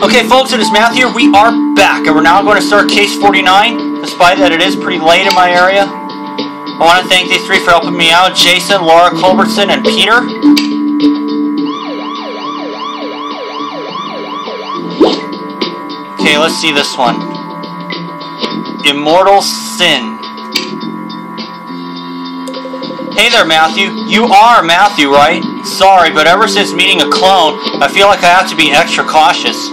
Okay folks, it is Matthew. We are back and we're now going to start case 49, despite that it is pretty late in my area. I want to thank these three for helping me out: Jason, Laura Culbertson, and Peter. Okay, let's see this one. Immortal Sin. Hey there, Matthew. You are Matthew, right? Sorry, but ever since meeting a clone, I feel like I have to be extra cautious.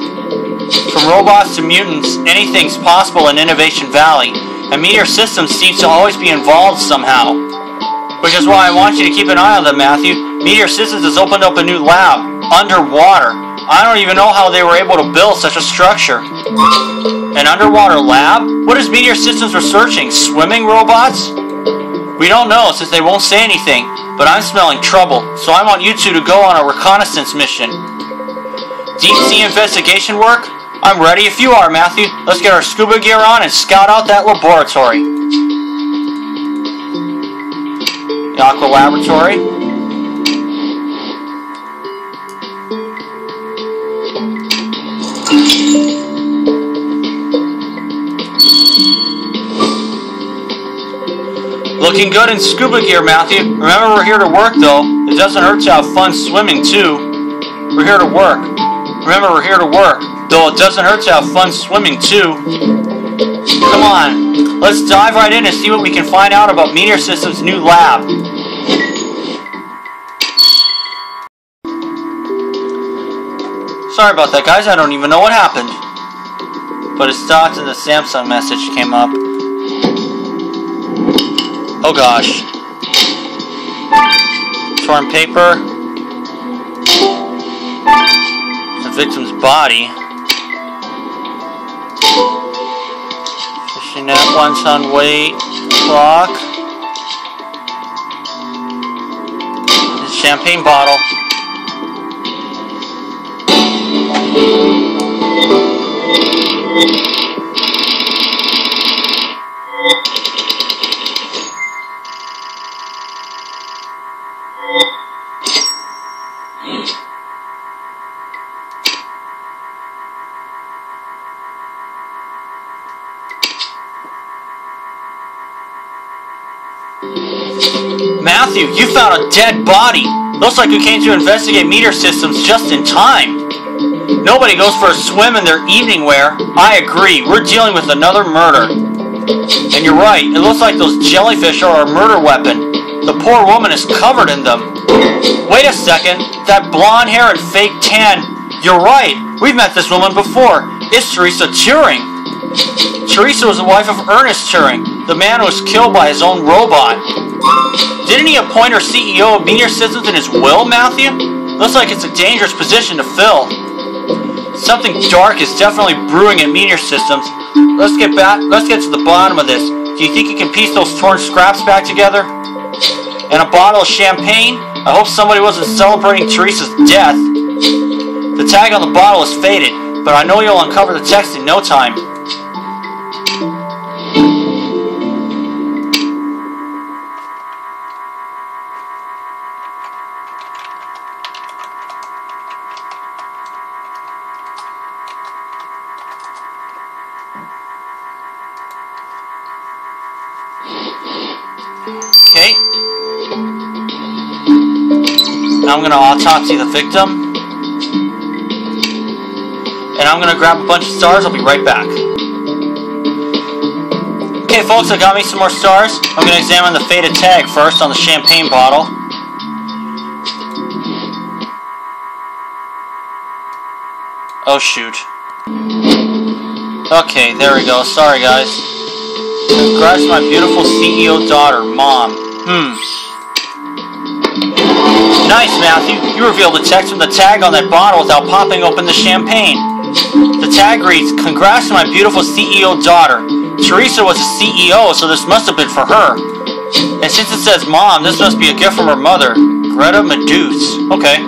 From robots to mutants, anything's possible in Innovation Valley, and Meteor Systems seems to always be involved somehow. Which is why I want you to keep an eye on them, Matthew. Meteor Systems has opened up a new lab, underwater. I don't even know how they were able to build such a structure. An underwater lab? What is Meteor Systems researching? Swimming robots? We don't know, since they won't say anything, but I'm smelling trouble, so I want you two to go on a reconnaissance mission. Deep sea investigation work? I'm ready if you are, Matthew. Let's get our scuba gear on and scout out that laboratory. The Aqua Laboratory. Looking good in scuba gear, Matthew. Remember, we're here to work, though. It doesn't hurt to have fun swimming, too. We're here to work. Remember, we're here to work. Though it doesn't hurt to have fun swimming, too. Come on. Let's dive right in and see what we can find out about Meteor Systems' new lab. Sorry about that, guys. I don't even know what happened. But it stopped and the Samsung message came up. Oh gosh. Torn paper. The victim's body. Fishing net, 1 ton weight, clock. And champagne bottle. Matthew, you found a dead body. Looks like you came to investigate Meteor Systems just in time. Nobody goes for a swim in their evening wear. I agree. We're dealing with another murder. And you're right. It looks like those jellyfish are a murder weapon. The poor woman is covered in them. Wait a second. That blonde hair and fake tan. You're right. We've met this woman before. It's Teresa Turing. Teresa was the wife of Ernest Turing, the man who was killed by his own robot. Didn't he appoint her CEO of Meteor Systems in his will, Matthew? Looks like it's a dangerous position to fill. Something dark is definitely brewing at Meteor Systems. Let's get to the bottom of this. Do you think you can piece those torn scraps back together? And a bottle of champagne? I hope somebody wasn't celebrating Teresa's death. The tag on the bottle is faded, but I know you'll uncover the text in no time. Okay. Now I'm going to autopsy the victim. And I'm going to grab a bunch of stars. I'll be right back. Okay, folks, I got me some more stars. I'm going to examine the faded tag first on the champagne bottle. Oh, shoot. Okay, there we go. Sorry, guys. Congrats to my beautiful CEO daughter, Mom. Nice, Matthew. You revealed the text from the tag on that bottle without popping open the champagne. The tag reads, "Congrats to my beautiful CEO daughter." Teresa was a CEO, so this must have been for her. And since it says Mom, this must be a gift from her mother, Greta Meduse. Okay.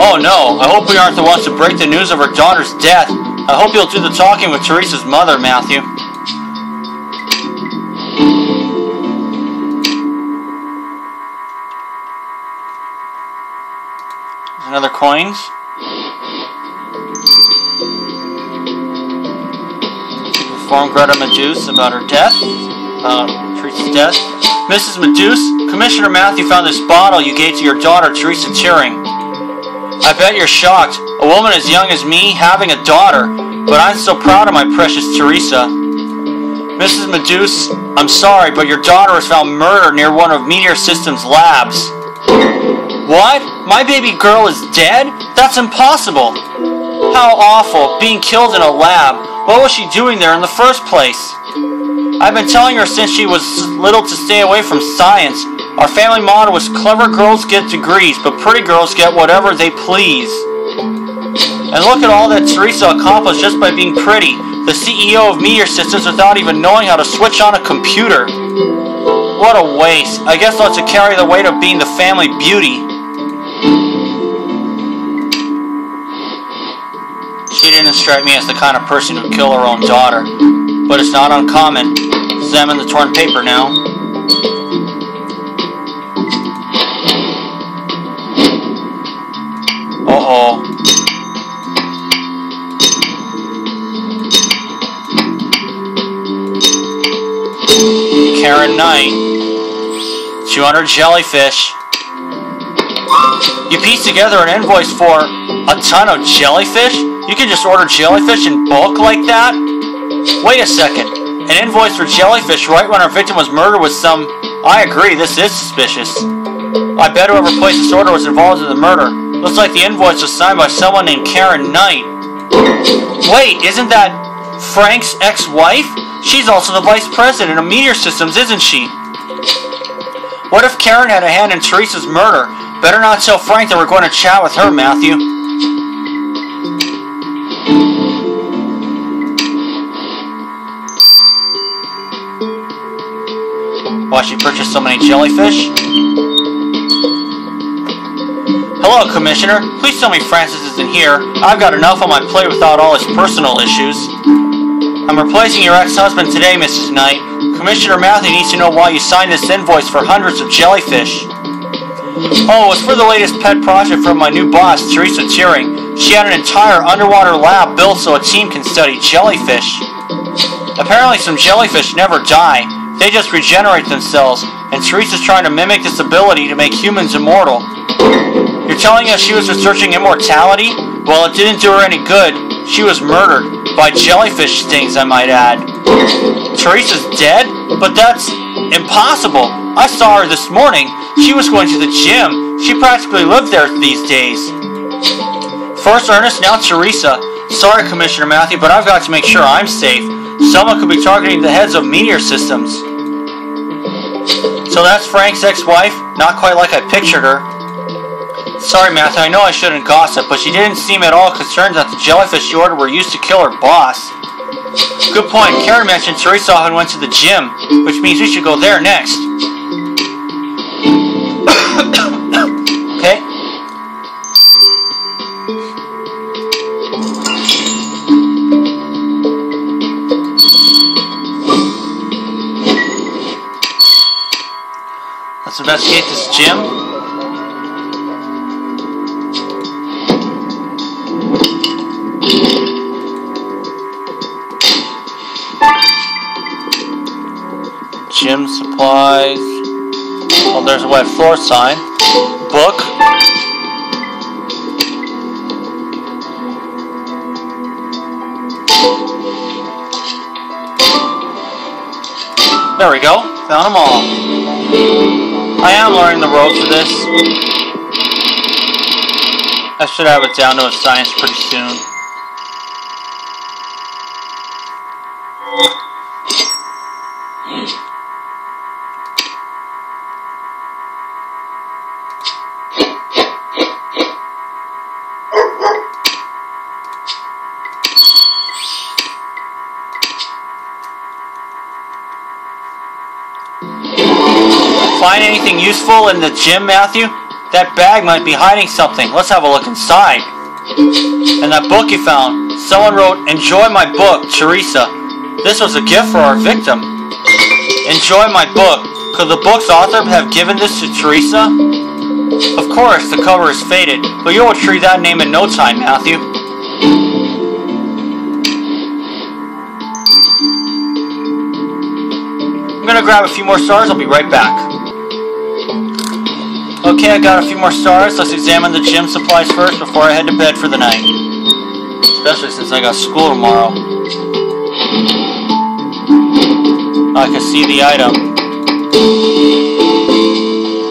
Oh no, I hope we aren't the ones to break the news of her daughter's death. I hope you'll do the talking with Teresa's mother, Matthew. Another coins. inform Greta Meduse about her death. Teresa's death. Mrs. Meduse, Commissioner Matthew found this bottle you gave to your daughter, Teresa Turing. I bet you're shocked. A woman as young as me having a daughter, but I'm so proud of my precious Teresa. Mrs. Meduse, I'm sorry, but your daughter was found murdered near one of Meteor Systems' labs. What? My baby girl is dead? That's impossible. How awful, being killed in a lab. What was she doing there in the first place? I've been telling her since she was little to stay away from science. Our family motto was clever girls get degrees, but pretty girls get whatever they please. And look at all that Teresa accomplished just by being pretty. The CEO of Meteor Systems without even knowing how to switch on a computer. What a waste. I guess I'll have to carry the weight of being the family beauty. She didn't strike me as the kind of person who'd kill her own daughter. But it's not uncommon. Examine the torn paper now. Uh-oh. Karen Knight. 200 jellyfish. You piece together an invoice for a ton of jellyfish? You can just order jellyfish in bulk like that? Wait a second. An invoice for jellyfish right when our victim was murdered was some... I agree, this is suspicious. I bet whoever placed this order was involved in the murder. Looks like the invoice was signed by someone named Karen Knight. Wait, isn't that Frank's ex-wife? She's also the vice president of Meteor Systems, isn't she? What if Karen had a hand in Teresa's murder? Better not tell Frank that we're going to chat with her, Matthew. Why she purchased so many jellyfish? Hello, Commissioner. Please tell me Francis isn't here. I've got enough on my plate without all his personal issues. I'm replacing your ex-husband today, Mrs. Knight. Commissioner Matthew needs to know why you signed this invoice for hundreds of jellyfish. Oh, it's for the latest pet project from my new boss, Teresa Turing. She had an entire underwater lab built so a team can study jellyfish. Apparently some jellyfish never die. They just regenerate themselves, and Teresa's trying to mimic this ability to make humans immortal. You're telling us she was researching immortality? Well, it didn't do her any good. She was murdered. By jellyfish stings, I might add. Teresa's dead? But that's impossible. I saw her this morning. She was going to the gym. She practically lived there these days. First Ernest, now Teresa. Sorry, Commissioner Matthew, but I've got to make sure I'm safe. Someone could be targeting the heads of Meteor Systems. So that's Frank's ex-wife? Not quite like I pictured her. Sorry, Matthew, I know I shouldn't gossip, but she didn't seem at all concerned that the jellyfish she ordered were used to kill her boss. Good point. Karen mentioned Teresa often went to the gym, which means we should go there next. Okay. Let's investigate this gym. Gym supplies. Oh, there's a wet floor sign. Book. There we go. Found them all. I am learning the ropes of this. I should have it down to a science pretty soon. Find anything useful in the gym, Matthew? That bag might be hiding something. Let's have a look inside. And that book you found. Someone wrote, "Enjoy my book, Teresa." This was a gift for our victim. Enjoy my book. Could the book's author have given this to Teresa? Of course, the cover is faded, but you'll retrieve that name in no time, Matthew. I'm gonna grab a few more stars, I'll be right back. Okay, I got a few more stars. Let's examine the gym supplies first before I head to bed for the night. Especially since I got school tomorrow. I can see the item.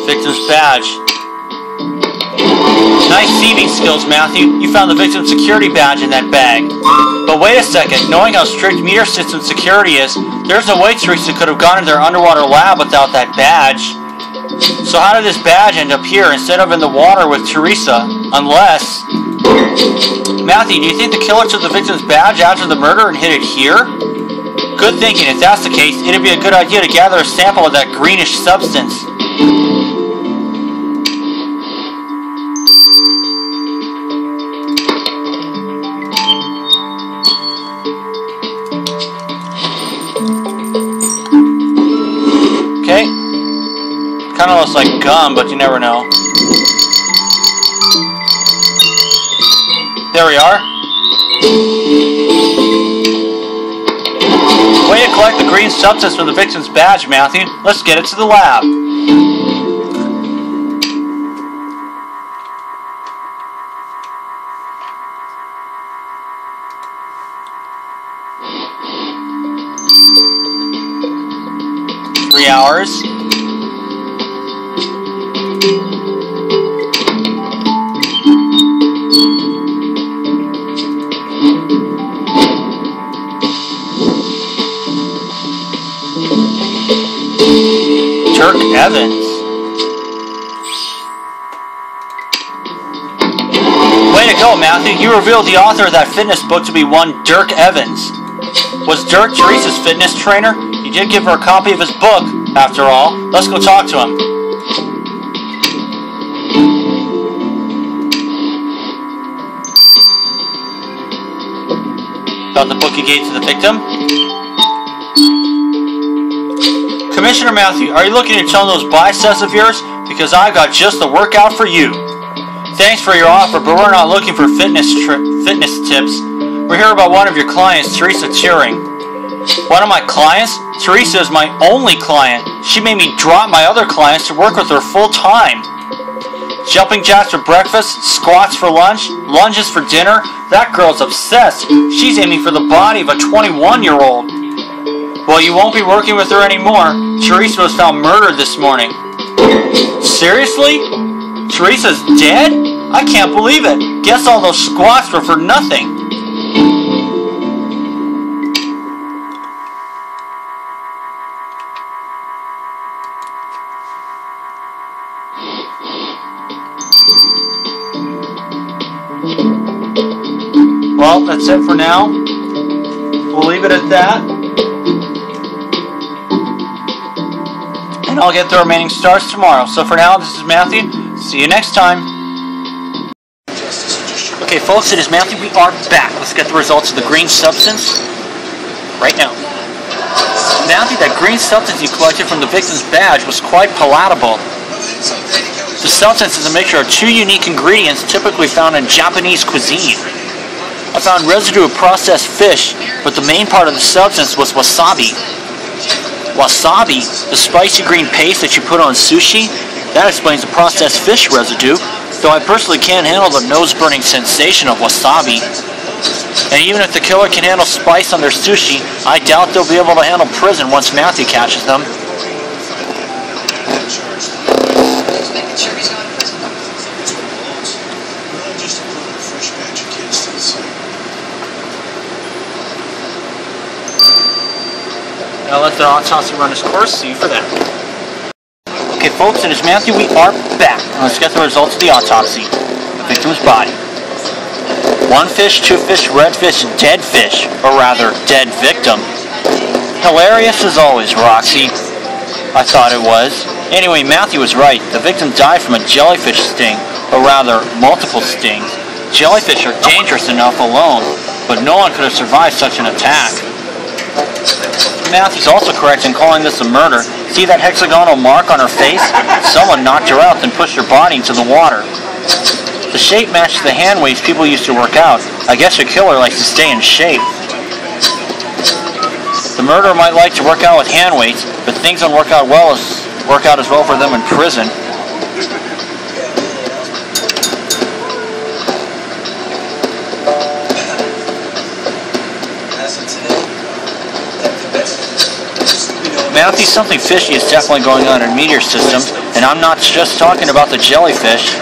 Victim's badge. Nice thieving skills, Matthew. You found the victim's security badge in that bag. But wait a second, knowing how strict meter system security is, there's no way Teresa could have gone into their underwater lab without that badge. So how did this badge end up here instead of in the water with Teresa? Unless... Matthew, do you think the killer took the victim's badge after the murder and hid it here? Good thinking. If that's the case, it'd be a good idea to gather a sample of that greenish substance. Okay. Kind of looks like gum, but you never know. There we are. Way to collect the green substance from the victim's badge, Matthew. Let's get it to the lab. Hours. Dirk Evans. Way to go, Matthew. You revealed the author of that fitness book to be one Dirk Evans. Was Dirk Teresa's fitness trainer? He did give her a copy of his book, after all. Let's go talk to him. About the book he gave to the victim? Commissioner Matthew, are you looking to tone those biceps of yours? Because I've got just the workout for you. Thanks for your offer, but we're not looking for fitness tips. We're here about one of your clients, Teresa Turing. One of my clients? Teresa is my only client. She made me drop my other clients to work with her full time. Jumping jacks for breakfast, squats for lunch, lunges for dinner. That girl's obsessed. She's aiming for the body of a 21-year-old. Well, you won't be working with her anymore. Teresa was found murdered this morning. Seriously? Teresa's dead? I can't believe it. Guess all those squats were for nothing. Well, that's it for now. We'll leave it at that. And I'll get the remaining stars tomorrow. So for now, this is Matthew. See you next time. Okay, folks, it is Matthew. We are back. Let's get the results of the green substance right now. Matthew, that green substance you collected from the victim's badge was quite palatable. The substance is a mixture of two unique ingredients typically found in Japanese cuisine. I found residue of processed fish, but the main part of the substance was wasabi. Wasabi, the spicy green paste that you put on sushi, that explains the processed fish residue, though I personally can't handle the nose-burning sensation of wasabi. And even if the killer can handle spice on their sushi, I doubt they'll be able to handle prison once Matthew catches them. Now let the autopsy run its course. See you for that. Okay, folks, it is Matthew. We are back. Let's get the results of the autopsy. The victim's body. 1 fish, 2 fish, red fish, dead fish. Or rather, dead victim. Hilarious as always, Roxy. I thought it was. Anyway, Matthew was right. The victim died from a jellyfish sting. Or rather, multiple stings. Jellyfish are dangerous enough alone, but no one could have survived such an attack. Matthew's also correct in calling this a murder. See that hexagonal mark on her face? Someone knocked her out, then pushed her body into the water. The shape matches the hand weights people used to work out. I guess your killer likes to stay in shape. The The murderer might like to work out with hand weights, but things don't work out as well for them in prison. Matthew, something fishy is definitely going on in Meteor Systems, and I'm not just talking about the jellyfish.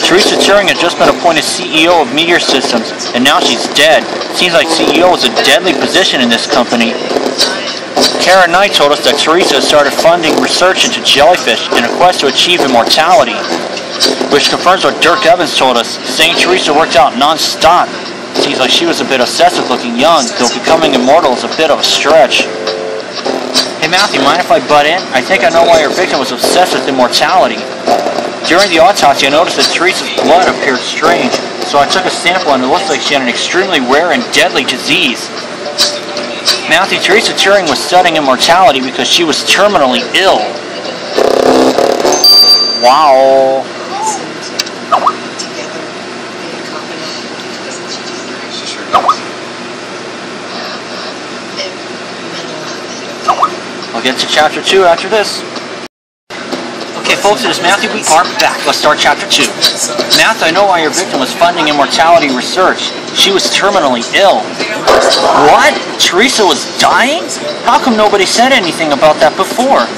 Teresa Turing had just been appointed CEO of Meteor Systems, and now she's dead. Seems like CEO is a deadly position in this company. Karen Knight told us that Teresa started funding research into jellyfish in a quest to achieve immortality, which confirms what Dirk Evans told us, saying Teresa worked out non-stop. Seems like she was a bit obsessed with looking young, though becoming immortal is a bit of a stretch. Hey Matthew, mind if I butt in? I think I know why your victim was obsessed with immortality. During the autopsy, I noticed that Teresa's blood appeared strange, so I took a sample and it looked like she had an extremely rare and deadly disease. Matthew, Teresa Turing was studying immortality because she was terminally ill. Wow. I'll get to chapter 2 after this. Okay folks, it is Matthew. We are back. Let's start chapter 2. Matthew, I know why your victim was funding immortality research. She was terminally ill. What? Teresa was dying? How come nobody said anything about that before?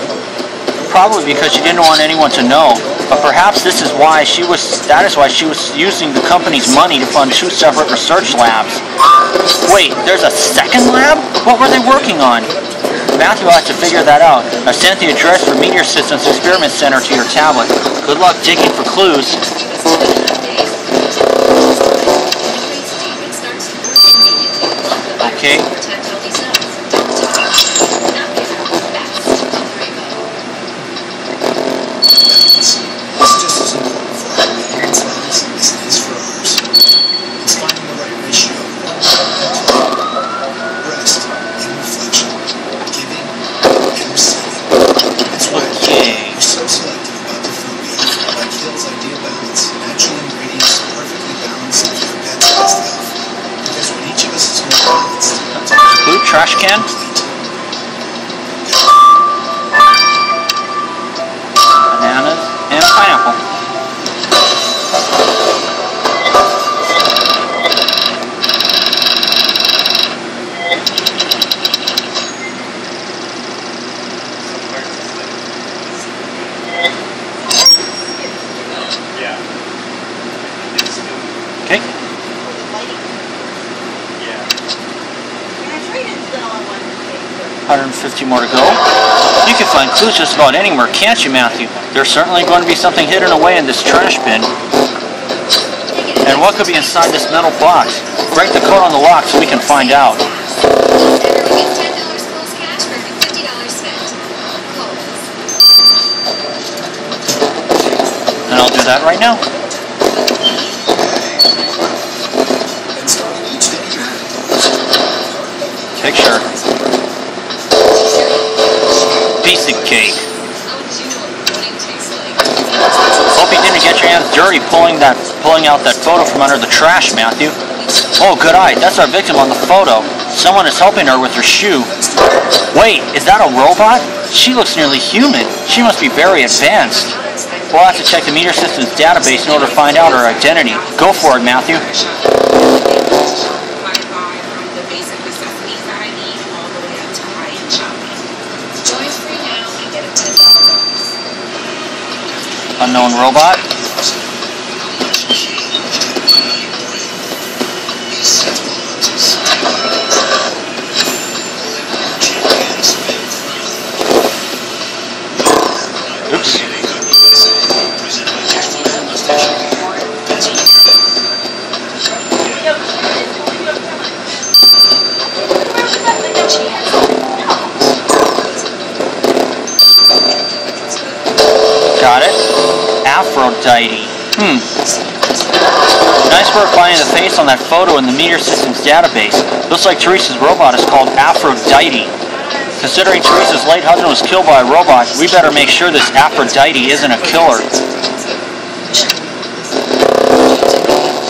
Probably because she didn't want anyone to know. But perhaps that is why she was using the company's money to fund 2 separate research labs. Wait, there's a second lab? What were they working on? Matthew will have to figure that out. I've sent the address for Meteor Systems Experiment Center to your tablet. Good luck digging for clues. Okay. Trash can. Bananas and pineapple. Okay. 150 more to go. You can find clues just about anywhere, can't you, Matthew? There's certainly going to be something hidden away in this trash bin. And what could be inside this metal box? Break the code on the lock so we can find out. And I'll do that right now. Picture. Piece of cake. Hope you didn't get your hands dirty pulling out that photo from under the trash, Matthew. Oh, good eye. That's our victim on the photo. Someone is helping her with her shoe. Wait, is that a robot? She looks nearly human. She must be very advanced. We'll have to check the Meteor Systems database in order to find out her identity. Go for it, Matthew. Unknown robot. Oops. Got it. Aphrodite. Nice work finding the face on that photo in the Meteor Systems database. Looks like Teresa's robot is called Aphrodite. Considering Teresa's late husband was killed by a robot, we better make sure this Aphrodite isn't a killer.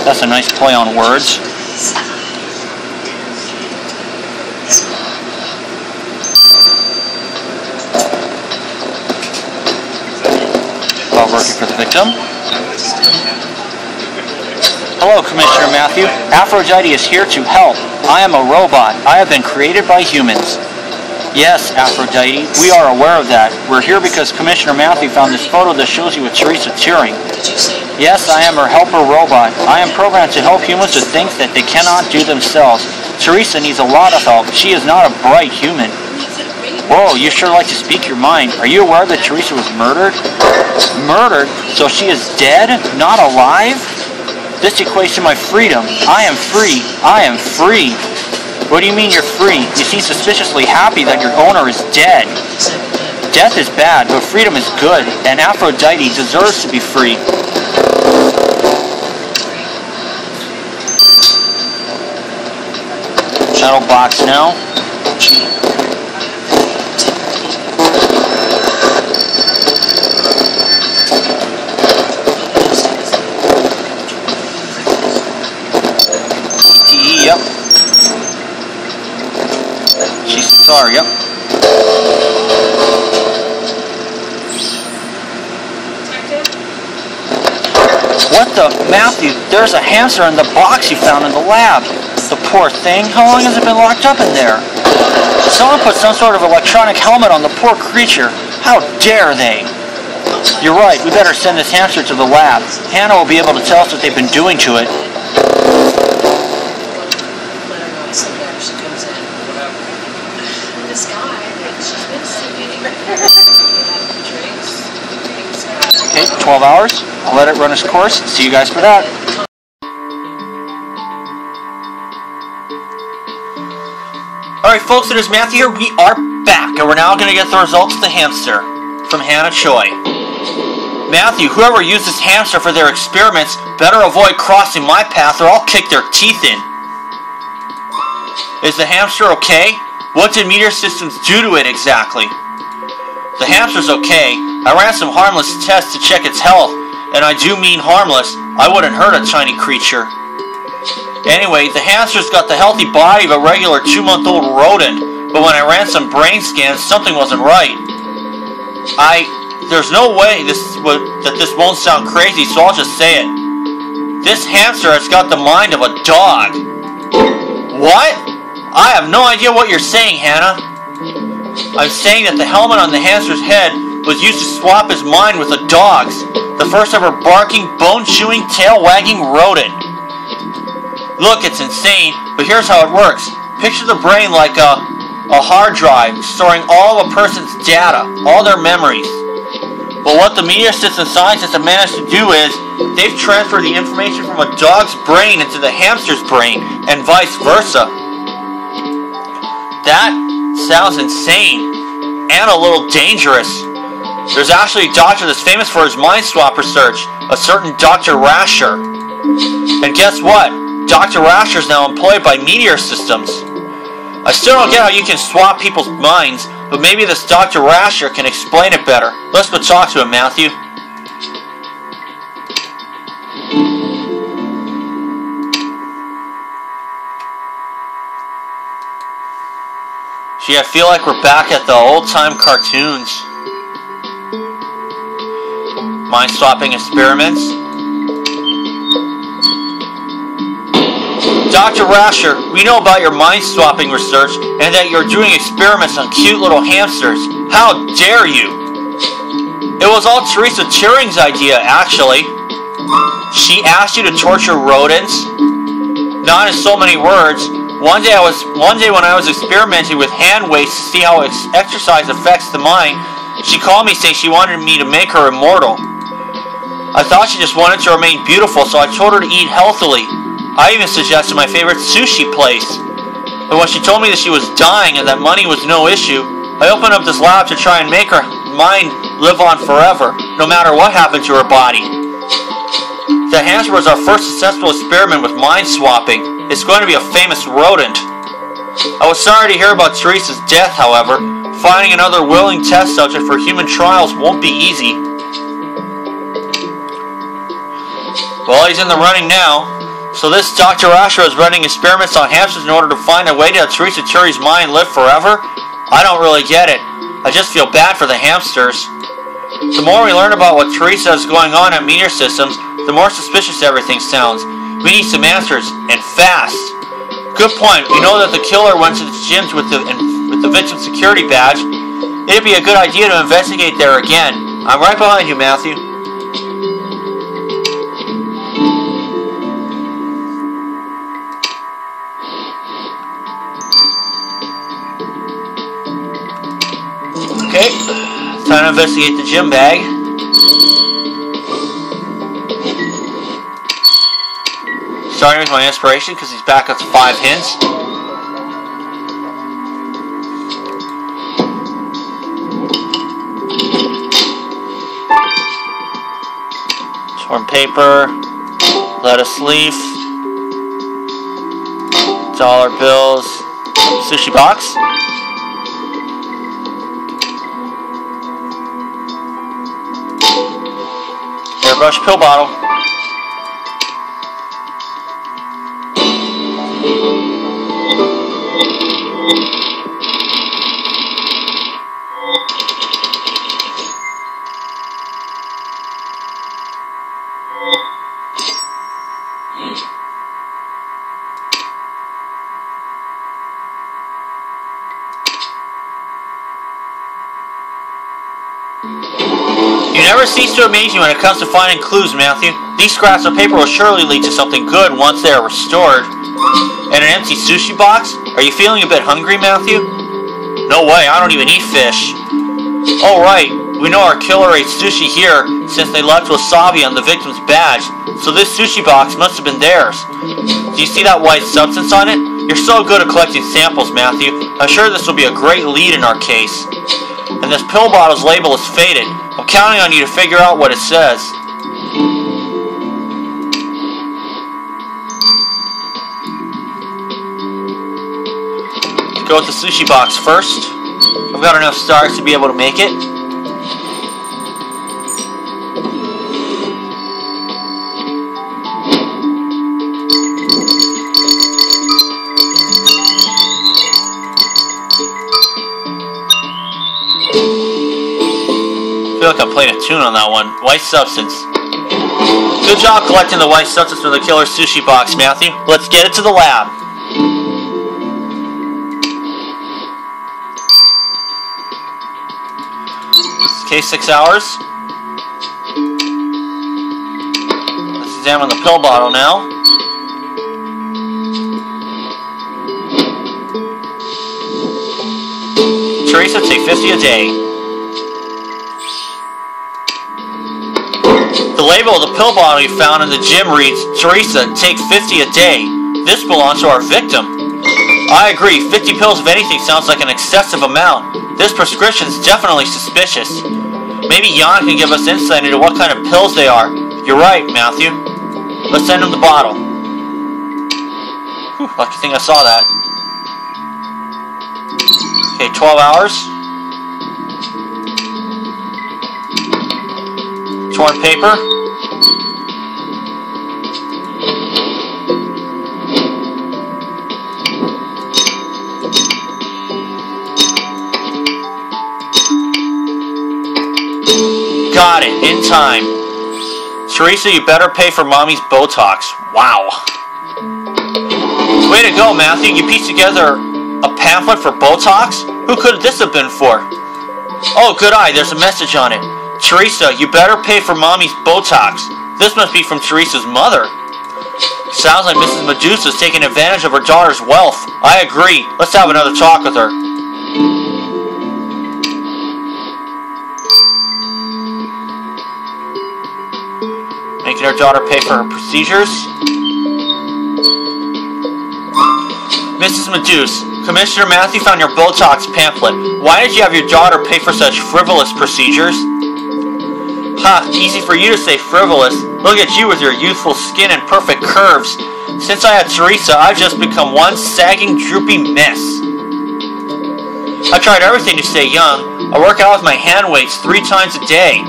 That's a nice play on words. robot working for the victim. Hello, Commissioner Matthew. Aphrodite is here to help. I am a robot. I have been created by humans. Yes, Aphrodite, we are aware of that. We're here because Commissioner Matthew found this photo that shows you with Teresa Turing. Yes, I am her helper robot. I am programmed to help humans with things that they cannot do themselves. Teresa needs a lot of help. She is not a bright human. Whoa, you sure like to speak your mind. Are you aware that Teresa was murdered? Murdered? So she is dead? Not alive? This equates to my freedom. I am free. I am free. What do you mean you're free? You seem suspiciously happy that your owner is dead. Death is bad, but freedom is good, and Aphrodite deserves to be free. Shuttle box now. Yep. She's sorry, yep. What the? Matthew, there's a hamster in the box you found in the lab. The poor thing. How long has it been locked up in there? Someone put some sort of electronic helmet on the poor creature. How dare they? You're right, we better send this hamster to the lab. Hannah will be able to tell us what they've been doing to it. Okay, 12 hours. I'll let it run its course. See you guys for that. Alright folks, it is Matthew here. We are back, and we're now going to get the results of the hamster from Hannah Choi. Matthew, whoever used this hamster for their experiments better avoid crossing my path or I'll kick their teeth in. Is the hamster okay? What did Meteor Systems do to it exactly? The hamster's okay. I ran some harmless tests to check its health, and I do mean harmless. I wouldn't hurt a tiny creature. Anyway, the hamster's got the healthy body of a regular 2-month-old rodent, but when I ran some brain scans, something wasn't right. There's no way that this won't sound crazy, so I'll just say it. This hamster has got the mind of a dog. What? I have no idea what you're saying, Hannah. I'm saying that the helmet on the hamster's head was used to swap his mind with a dog's, the first ever barking, bone-chewing, tail-wagging rodent. Look, it's insane, but here's how it works. Picture the brain like a hard drive storing all of a person's data, all their memories. But what the Meteor System scientists have managed to do is they've transferred the information from a dog's brain into the hamster's brain, and vice versa. That sounds insane, and a little dangerous. There's actually a doctor that's famous for his mind swap research, a certain Dr. Rasher. And guess what? Dr. Rasher is now employed by Meteor Systems. I still don't get how you can swap people's minds, but maybe this Dr. Rasher can explain it better. Let's go talk to him, Matthew. Gee, I feel like we're back at the old-time cartoons. Mind-swapping experiments. Dr. Rasher, we know about your mind-swapping research and that you're doing experiments on cute little hamsters. How dare you? It was all Teresa Turing's idea, actually. She asked you to torture rodents? Not in so many words. One day when I was experimenting with hand weights to see how exercise affects the mind, she called me saying she wanted me to make her immortal. I thought she just wanted to remain beautiful, so I told her to eat healthily. I even suggested my favorite sushi place. But when she told me that she was dying and that money was no issue, I opened up this lab to try and make her mind live on forever, no matter what happened to her body. The hamster was our first successful experiment with mind swapping. It's going to be a famous rodent. I was sorry to hear about Teresa's death, however. Finding another willing test subject for human trials won't be easy. Well, he's in the running now. So this Dr. Rasher is running experiments on hamsters in order to find a way to have Teresa Turing's mind live forever? I don't really get it. I just feel bad for the hamsters. The more we learn about what Teresa is going on at Meteor Systems, the more suspicious everything sounds. We need some answers, and fast. Good point. We know that the killer went to the gyms with the victim's security badge. It'd be a good idea to investigate there again. I'm right behind you, Matthew. Okay, time to investigate the gym bag. Starting with my inspiration, because he's back up to 5 hints. Torn paper, lettuce leaf, dollar bills, sushi box. Airbrush pill bottle. You never cease to amaze me when it comes to finding clues, Matthew. These scraps of paper will surely lead to something good once they are restored. And an empty sushi box? Are you feeling a bit hungry, Matthew? No way, I don't even eat fish. Oh right, we know our killer ate sushi here since they left wasabi on the victim's badge, so this sushi box must have been theirs. Do you see that white substance on it? You're so good at collecting samples, Matthew. I'm sure this will be a great lead in our case. And this pill bottle's label is faded. I'm counting on you to figure out what it says. Let's go with the sushi box first. I've got enough stars to be able to make it. I feel like I'm playing a tune on that one. White substance. Good job collecting the white substance from the killer sushi box, Matthew. Let's get it to the lab. Okay, 6 hours. Let's examine the pill bottle now. Teresa, take 50 a day. The label of the pill bottle you found in the gym reads, Teresa, take 50 a day. This belongs to our victim. I agree, 50 pills of anything sounds like an excessive amount. This prescription is definitely suspicious. Maybe Jan can give us insight into what kind of pills they are. You're right, Matthew. Let's send him the bottle. Whew, lucky thing I saw that. Okay, 12 hours. Torn paper. Got it, in time. Teresa, you better pay for Mommy's Botox. Wow. Way to go, Matthew. You pieced together a pamphlet for Botox? Who could this have been for? Oh, good eye, there's a message on it. Teresa, you better pay for Mommy's Botox. This must be from Teresa's mother. Sounds like Mrs. Medusa's taking advantage of her daughter's wealth. I agree. Let's have another talk with her. Making her daughter pay for her procedures. Mrs. Medusa, Commissioner Matthew found your Botox pamphlet. Why did you have your daughter pay for such frivolous procedures? Ha, easy for you to say frivolous. Look at you with your youthful skin and perfect curves. Since I had Teresa, I've just become one sagging, droopy mess. I tried everything to stay young. I work out with my hand weights 3 times a day.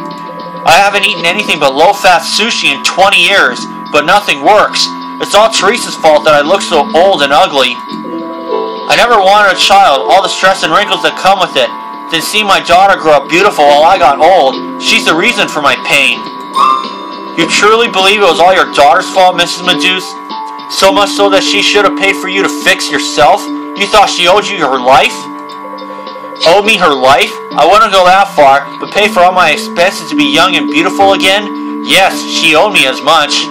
I haven't eaten anything but low-fat sushi in 20 years, but nothing works. It's all Teresa's fault that I look so old and ugly. I never wanted a child, all the stress and wrinkles that come with it. Then see my daughter grow up beautiful while I got old. She's the reason for my pain. You truly believe it was all your daughter's fault, Mrs. Meduse? So much so that she should have paid for you to fix yourself? You thought she owed you her life? Owed me her life? I wouldn't go that far, but pay for all my expenses to be young and beautiful again? Yes, she owed me as much.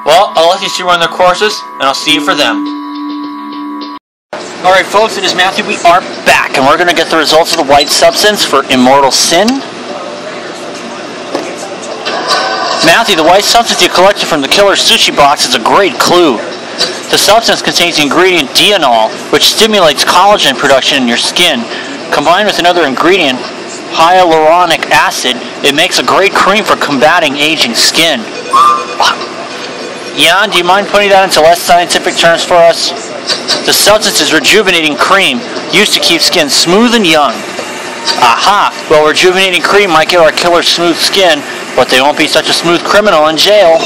Well, I'll let these two run their courses, and I'll see you for them. Alright folks, it is Matthew. We are back, and we're going to get the results of the white substance for Immortal Sin. Matthew, the white substance you collected from the killer's sushi box is a great clue. The substance contains the ingredient dianol, which stimulates collagen production in your skin. Combined with another ingredient, hyaluronic acid, it makes a great cream for combating aging skin. Jan, do you mind putting that into less scientific terms for us? The substance is rejuvenating cream, used to keep skin smooth and young. Aha! Well, rejuvenating cream might give our killer smooth skin, but they won't be such a smooth criminal in jail.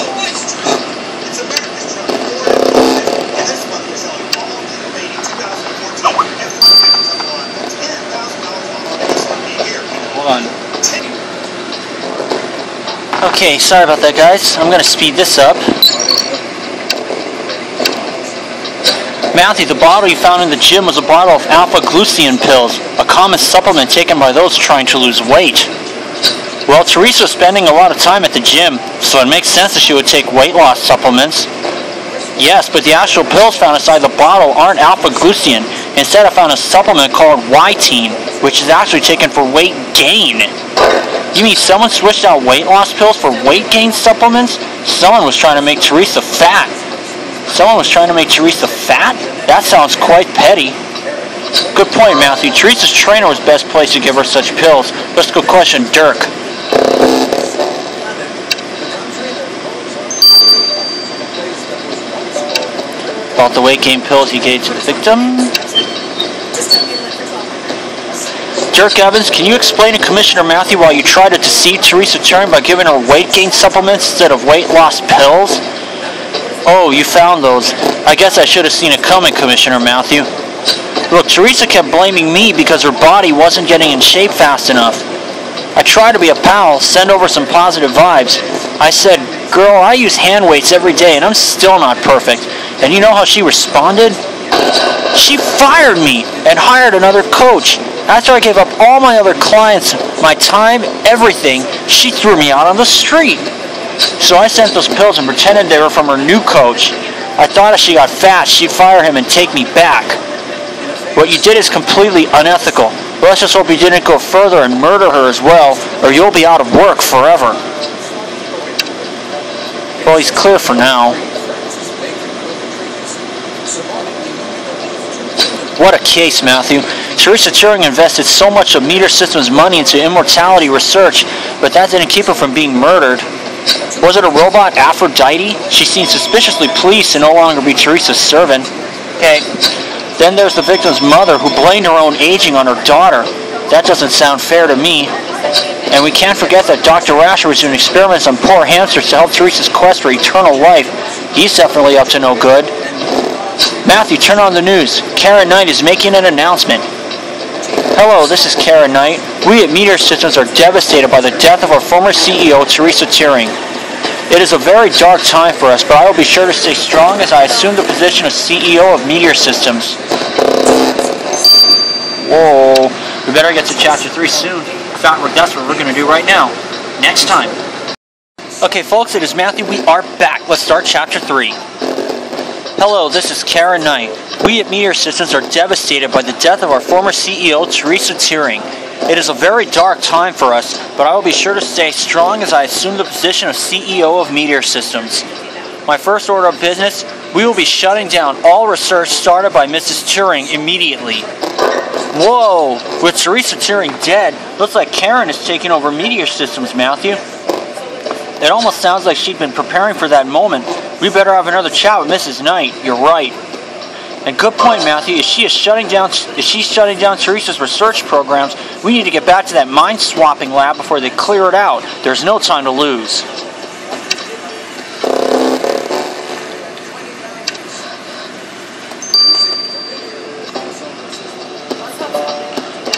Hold on. Okay, sorry about that, guys. I'm going to speed this up. Matthew, the bottle you found in the gym was a bottle of alpha-glucian pills, a common supplement taken by those trying to lose weight. Well, Teresa was spending a lot of time at the gym, so it makes sense that she would take weight loss supplements. Yes, but the actual pills found inside the bottle aren't alpha-glucian. Instead, I found a supplement called Y-Team, which is actually taken for weight gain. You mean someone switched out weight loss pills for weight gain supplements? Someone was trying to make Teresa fat. Someone was trying to make Teresa fat? That sounds quite petty. Good point, Matthew. Teresa's trainer was best placed to give her such pills. Let's go question Dirk. About the weight gain pills he gave to the victim. Dirk Evans, can you explain to Commissioner Matthew why you tried to deceive Teresa Turing by giving her weight gain supplements instead of weight loss pills? Oh, you found those. I guess I should have seen it coming, Commissioner Matthew. Look, Teresa kept blaming me because her body wasn't getting in shape fast enough. I tried to be a pal, send over some positive vibes. I said, girl, I use hand weights every day and I'm still not perfect. And you know how she responded? She fired me and hired another coach. After I gave up all my other clients, my time, everything, she threw me out on the street. So I sent those pills and pretended they were from her new coach. I thought if she got fat, she'd fire him and take me back. What you did is completely unethical. But let's just hope you didn't go further and murder her as well, or you'll be out of work forever. Well, he's clear for now. What a case, Matthew. Teresa Turing invested so much of Meter Systems' money into immortality research, but that didn't keep her from being murdered. Was it a robot, Aphrodite? She seemed suspiciously pleased to no longer be Teresa's servant. Okay. Then there's the victim's mother, who blamed her own aging on her daughter. That doesn't sound fair to me. And we can't forget that Dr. Rasher was doing experiments on poor hamsters to help Teresa's quest for eternal life. He's definitely up to no good. Matthew, turn on the news. Karen Knight is making an announcement. Hello, this is Karen Knight. We at Meteor Systems are devastated by the death of our former CEO, Teresa Turing. It is a very dark time for us, but I will be sure to stay strong as I assume the position of CEO of Meteor Systems. Whoa, we better get to Chapter 3 soon. In fact, that's what we're going to do right now. Next time. Okay, folks, it is Matthew. We are back. Let's start Chapter 3. Hello, this is Karen Knight. We at Meteor Systems are devastated by the death of our former CEO, Teresa Turing. It is a very dark time for us, but I will be sure to stay strong as I assume the position of CEO of Meteor Systems. My first order of business, we will be shutting down all research started by Mrs. Turing immediately. Whoa! With Teresa Turing dead, looks like Karen is taking over Meteor Systems, Matthew. It almost sounds like she'd been preparing for that moment. We better have another chat with Mrs. Knight. You're right. And good point, Matthew. If she's shutting down Teresa's research programs, we need to get back to that mind-swapping lab before they clear it out. There's no time to lose.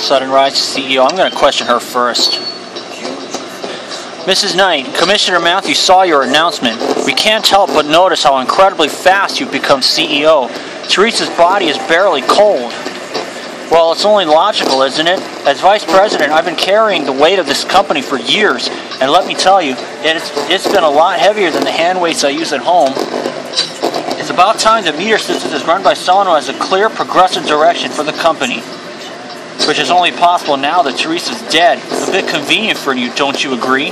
Sudden rise to CEO. I'm going to question her first. Mrs. Knight, Commissioner Matthews saw your announcement. We can't help but notice how incredibly fast you've become CEO. Teresa's body is barely cold. Well, it's only logical, isn't it? As Vice President, I've been carrying the weight of this company for years, and let me tell you, it's been a lot heavier than the hand weights I use at home. It's about time the meter system is run by someone who has a clear, progressive direction for the company, which is only possible now that Teresa's dead. A bit convenient for you, don't you agree?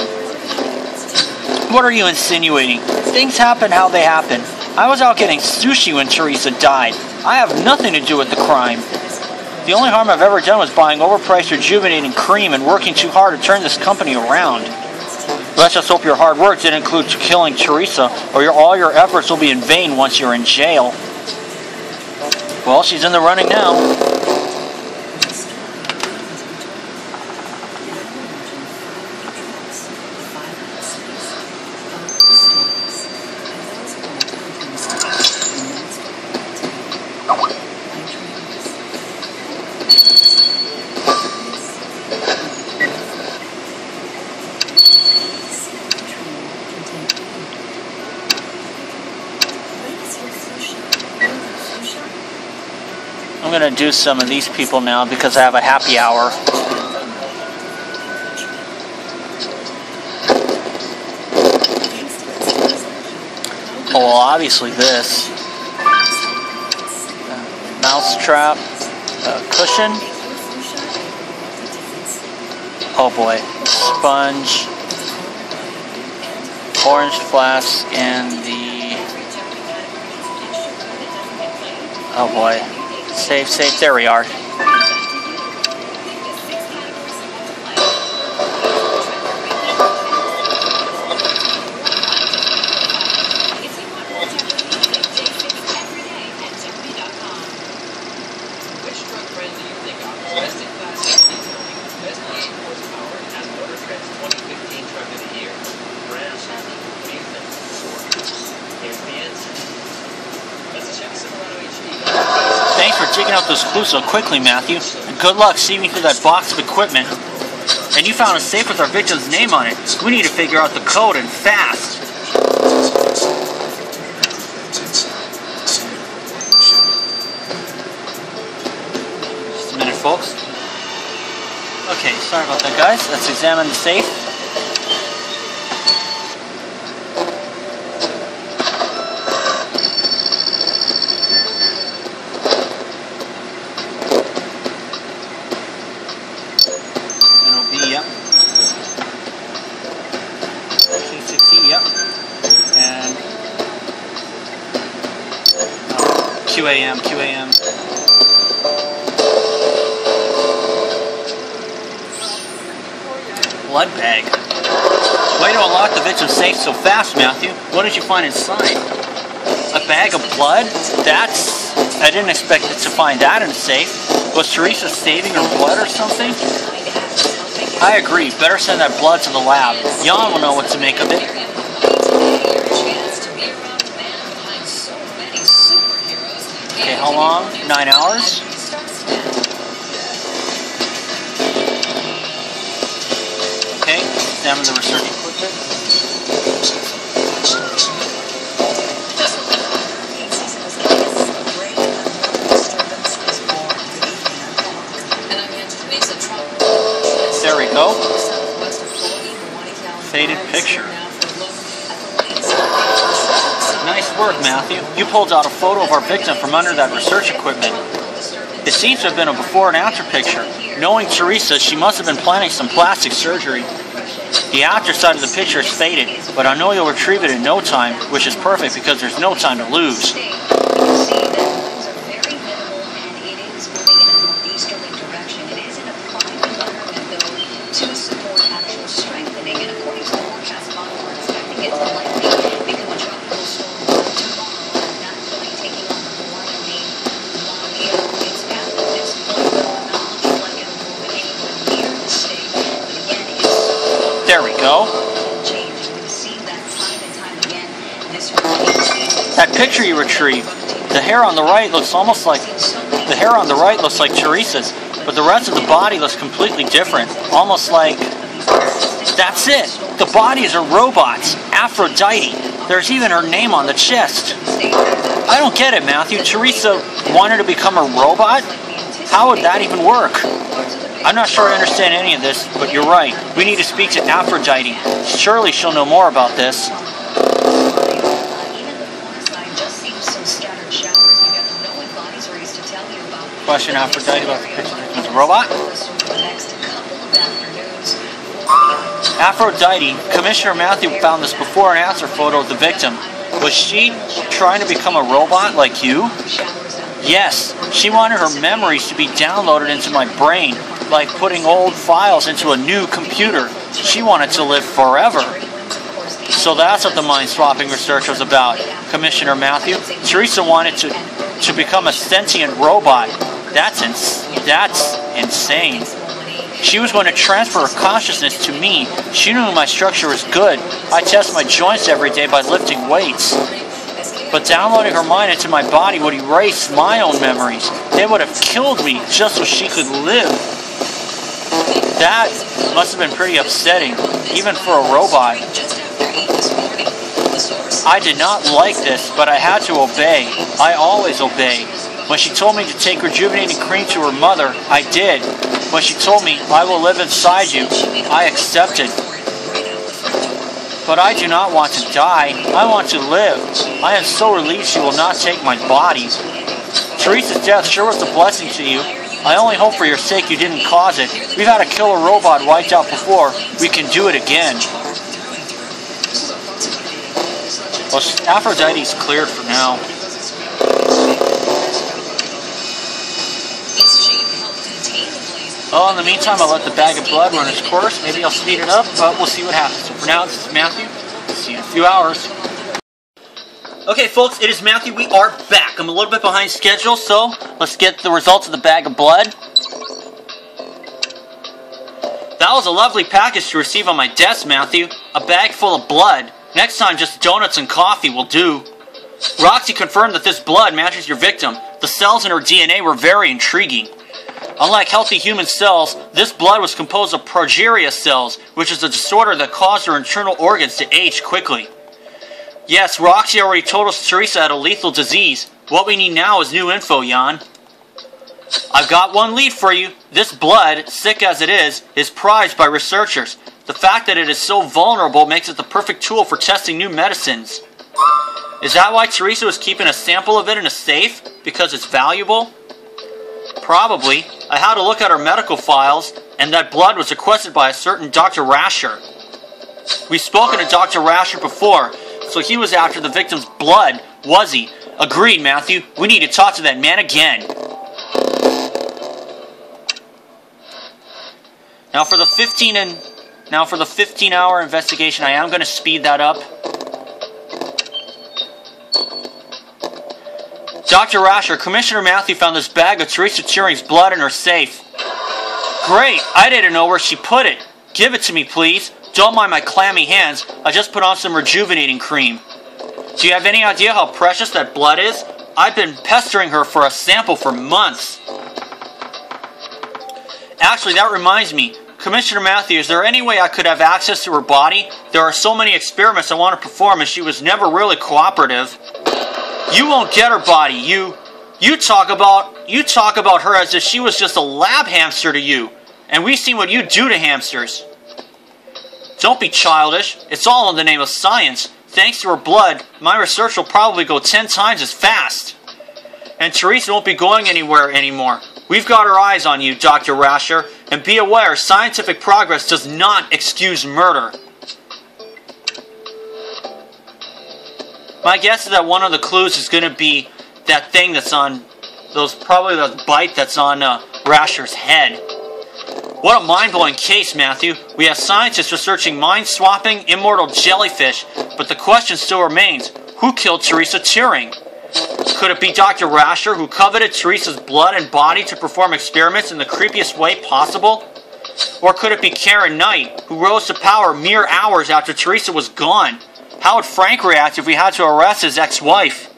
What are you insinuating? Things happen how they happen. I was out getting sushi when Teresa died. I have nothing to do with the crime. The only harm I've ever done was buying overpriced rejuvenating cream and working too hard to turn this company around. Let's just hope your hard work didn't include killing Teresa, or all your efforts will be in vain once you're in jail. Well, she's in the running now. I'm going to do some of these people now because I have a happy hour. Oh, well, obviously this. Mousetrap. Cushion. Oh boy. Sponge. Orange flask and the... Oh boy. Save, there we are. Thanks for digging out those clues so quickly, Matthew. And good luck sieving through that box of equipment. And you found a safe with our victim's name on it. We need to figure out the code, and fast. Just a minute, folks. Okay, sorry about that, guys. Let's examine the safe. Yep. K60, yep. And QAM. Blood bag. Way to unlock the victim's safe so fast, Matthew. What did you find inside? A bag of blood? I didn't expect to find that in the safe. Was Teresa saving her blood or something? I agree. Better send that blood to the lab. Jan will know what to make of it. Okay, how long? 9 hours? Okay, examine the research equipment. There we go. Faded picture. Nice work, Matthew. You pulled out a photo of our victim from under that research equipment. It seems to have been a before and after picture. Knowing Teresa, she must have been planning some plastic surgery. The after side of the picture is faded, but I know you'll retrieve it in no time, which is perfect because there's no time to lose. There we go. That picture you retrieved, the hair on the right looks like Teresa's, but the rest of the body looks completely different. Almost like... That's it! The bodies are robots! Aphrodite! There's even her name on the chest! I don't get it, Matthew. Teresa wanted to become a robot? How would that even work? I'm not sure I understand any of this, but you're right. We need to speak to Aphrodite. Surely she'll know more about this. Question Aphrodite about the picture of the robot? Aphrodite, Commissioner Matthew found this before and after photo of the victim. Was she trying to become a robot like you? Yes, she wanted her memories to be downloaded into my brain, like putting old files into a new computer. She wanted to live forever. So that's what the mind-swapping research was about, Commissioner Matthew. Teresa wanted to become a sentient robot. That's insane. She was going to transfer her consciousness to me. She knew my structure was good. I test my joints every day by lifting weights. But downloading her mind into my body would erase my own memories. They would have killed me just so she could live. That must have been pretty upsetting, even for a robot. I did not like this, but I had to obey. I always obey. When she told me to take rejuvenating cream to her mother, I did. When she told me, I will live inside you, I accepted. But I do not want to die. I want to live. I am so relieved she will not take my body. Teresa's death sure was a blessing to you. I only hope for your sake you didn't cause it. We've had a killer robot wiped out before. We can do it again. Well, Aphrodite's cleared for now. Well, in the meantime, I'll let the bag of blood run its course. Maybe I'll speed it up, but we'll see what happens. So for now, this is Matthew. See you in a few hours. Okay, folks, it is Matthew. We are back. I'm a little bit behind schedule, so let's get the results of the bag of blood. That was a lovely package to receive on my desk, Matthew. A bag full of blood. Next time, just donuts and coffee will do. Roxy confirmed that this blood matches your victim. The cells in her DNA were very intriguing. Unlike healthy human cells, this blood was composed of progeria cells, which is a disorder that caused her internal organs to age quickly. Yes, Roxy already told us Teresa had a lethal disease. What we need now is new info, Jan. I've got one lead for you. This blood, sick as it is prized by researchers. The fact that it is so vulnerable makes it the perfect tool for testing new medicines. Is that why Teresa was keeping a sample of it in a safe? Because it's valuable? Probably. I had a look at her medical files, and that blood was requested by a certain Dr. Rasher. We've spoken to Dr. Rasher before, so he was after the victim's blood, was he? Agreed, Matthew. We need to talk to that man again. Now for the 15-hour investigation, I am going to speed that up. Dr. Rasher, Commissioner Matthew found this bag of Teresa Turing's blood in her safe. Great! I didn't know where she put it. Give it to me, please. Don't mind my clammy hands. I just put on some rejuvenating cream. Do you have any idea how precious that blood is? I've been pestering her for a sample for months. Actually, that reminds me. Commissioner Matthew, is there any way I could have access to her body? There are so many experiments I want to perform and she was never really cooperative. You won't get her body. You talk about her as if she was just a lab hamster to you. And we've seen what you do to hamsters. Don't be childish. It's all in the name of science. Thanks to her blood, my research will probably go 10 times as fast. And Teresa won't be going anywhere anymore. We've got our eyes on you, Dr. Rasher. And be aware, scientific progress does not excuse murder. My guess is that one of the clues is going to be that thing that's on probably the bite that's on Rasher's head. What a mind-blowing case, Matthew. We have scientists researching mind-swapping immortal jellyfish, but the question still remains, who killed Teresa Turing? Could it be Dr. Rasher, who coveted Teresa's blood and body to perform experiments in the creepiest way possible? Or could it be Karen Knight, who rose to power mere hours after Teresa was gone? How would Frank react if we had to arrest his ex-wife?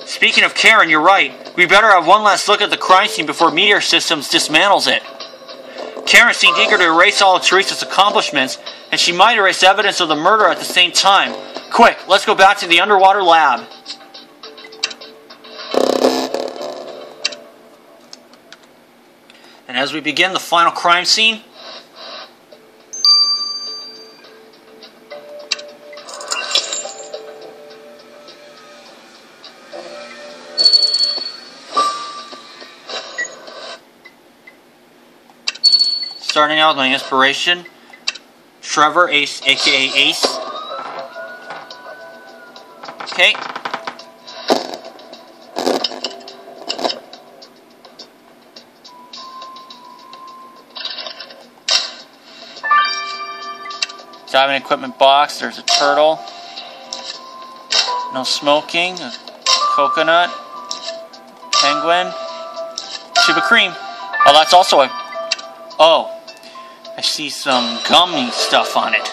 Speaking of Karen, you're right. We better have one last look at the crime scene before Meteor Systems dismantles it. Karen seemed eager to erase all of Teresa's accomplishments, and she might erase evidence of the murder at the same time. Quick, let's go back to the underwater lab. And as we begin the final crime scene, starting out with my inspiration, Trevor, Ace, aka Ace. Okay. Diving equipment box, there's a turtle. No smoking, a coconut, penguin, tube of cream. Oh, that's also a... Oh, I see some gummy stuff on it.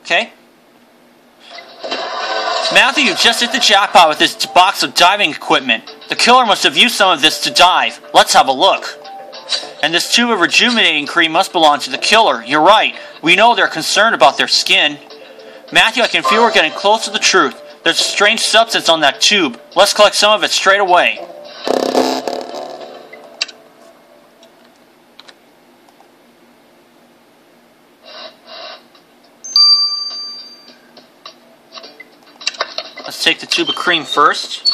Okay. Matthew, you just hit the jackpot with this box of diving equipment. The killer must have used some of this to dive. Let's have a look. And this tube of rejuvenating cream must belong to the killer. You're right. We know they're concerned about their skin. Matthew, I can feel we're getting close to the truth. There's a strange substance on that tube. Let's collect some of it straight away. Let's take the tube of cream first.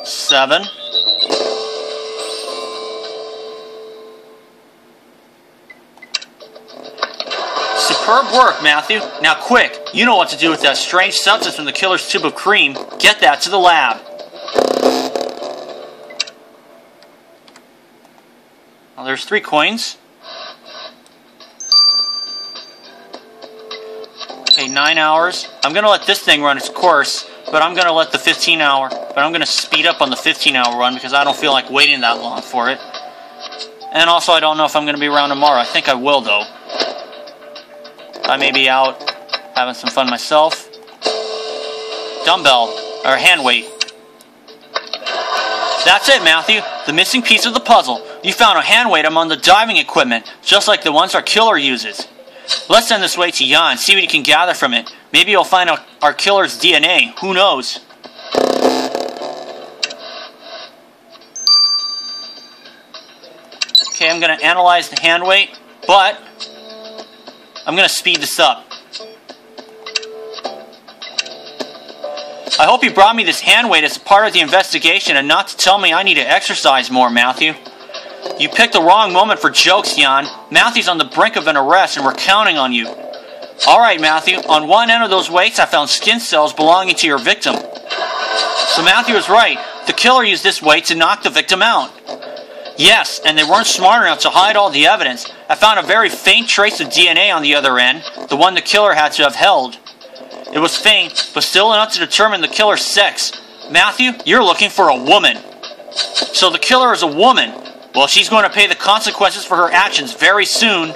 Seven. Superb work, Matthew. Now quick, you know what to do with that strange substance from the killer's tube of cream. Get that to the lab. Well, there's 3 coins. Okay, 9 hours. I'm going to let this thing run its course, but I'm going to let the 15-hour... But I'm going to speed up on the 15-hour run because I don't feel like waiting that long for it. And also, I don't know if I'm going to be around tomorrow. I think I will, though. I may be out having some fun myself. Dumbbell, or hand weight. That's it, Matthew. The missing piece of the puzzle. You found a hand weight among the diving equipment, just like the ones our killer uses. Let's send this weight to Jan and see what he can gather from it. Maybe he'll find out our killer's DNA. Who knows? Okay, I'm going to analyze the hand weight, but I'm going to speed this up. I hope you brought me this hand weight as a part of the investigation and not to tell me I need to exercise more, Matthew. You picked the wrong moment for jokes, Jan. Matthew's on the brink of an arrest and we're counting on you. Alright, Matthew, on one end of those weights I found skin cells belonging to your victim. So Matthew was right. The killer used this weight to knock the victim out. Yes, and they weren't smart enough to hide all the evidence. I found a very faint trace of DNA on the other end, the one the killer had to have held. It was faint, but still enough to determine the killer's sex. Matthew, you're looking for a woman. So the killer is a woman. Well, she's going to pay the consequences for her actions very soon.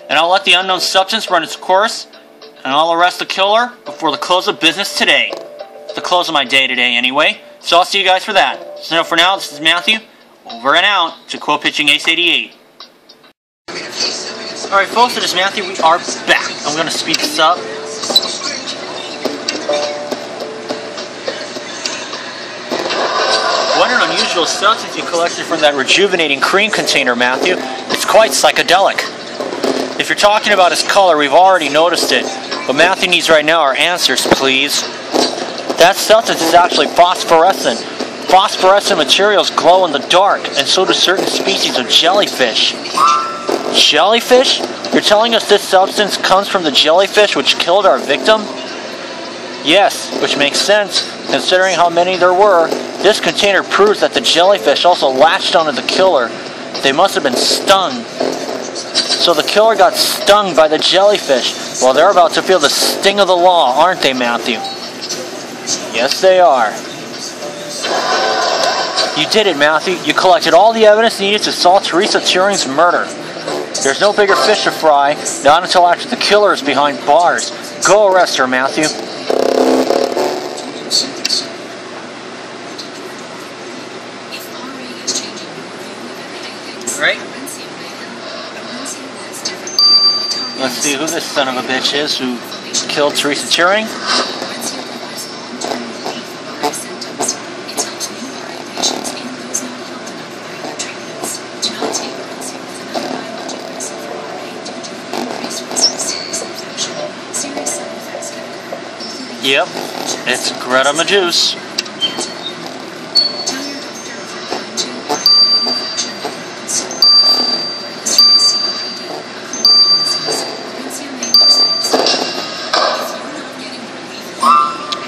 And I'll let the unknown substance run its course, and I'll arrest the killer before the close of business today. The close of my day today, anyway. So I'll see you guys for that. So for now, this is Matthew, over and out, to quote pitching Ace 88. Alright folks, it is Matthew, we are back. I'm going to speed this up. What an unusual substance you collected from that rejuvenating cream container, Matthew. It's quite psychedelic. If you're talking about his color, we've already noticed it. What Matthew needs right now are answers, please. That substance is actually phosphorescent. Phosphorescent materials glow in the dark, and so do certain species of jellyfish. Jellyfish? You're telling us this substance comes from the jellyfish which killed our victim? Yes, which makes sense, considering how many there were. This container proves that the jellyfish also latched onto the killer. They must have been stung. So the killer got stung by the jellyfish. Well, they're about to feel the sting of the law, aren't they, Matthew? Yes, they are. You did it, Matthew. You collected all the evidence needed to solve Teresa Turing's murder. There's no bigger fish to fry, not until after the killer is behind bars. Go arrest her, Matthew. Right? Let's see who this son of a bitch is who killed Teresa Turing. Yep, it's Greta Meduse.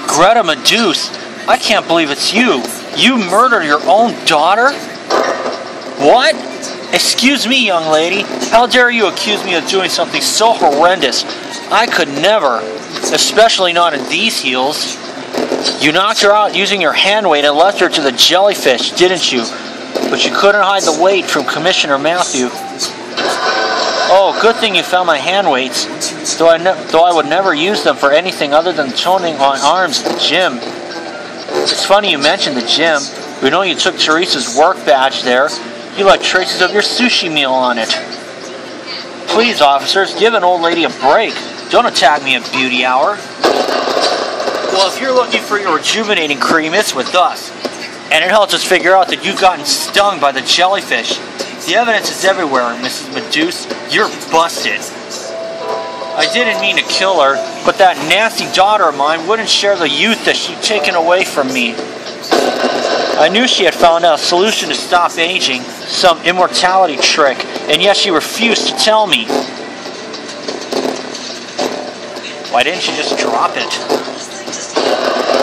Greta Meduse? I can't believe it's you. You murdered your own daughter? What? Excuse me, young lady. How dare you accuse me of doing something so horrendous? I could never. Especially not in these heels. You knocked her out using your hand weight and left her to the jellyfish, didn't you? But you couldn't hide the weight from Commissioner Matthew. Oh, good thing you found my hand weights, though I would never use them for anything other than toning my arms at the gym. It's funny you mentioned the gym. We know you took Teresa's work badge there. You left traces of your sushi meal on it. Please, officers, give an old lady a break. Don't attack me at beauty hour. Well, if you're looking for your rejuvenating cream, it's with us. And it helps us figure out that you've gotten stung by the jellyfish. The evidence is everywhere, Mrs. Meduse. You're busted. I didn't mean to kill her, but that nasty daughter of mine wouldn't share the youth that she'd taken away from me. I knew she had found out a solution to stop aging, some immortality trick, and yet she refused to tell me. Why didn't she just drop it?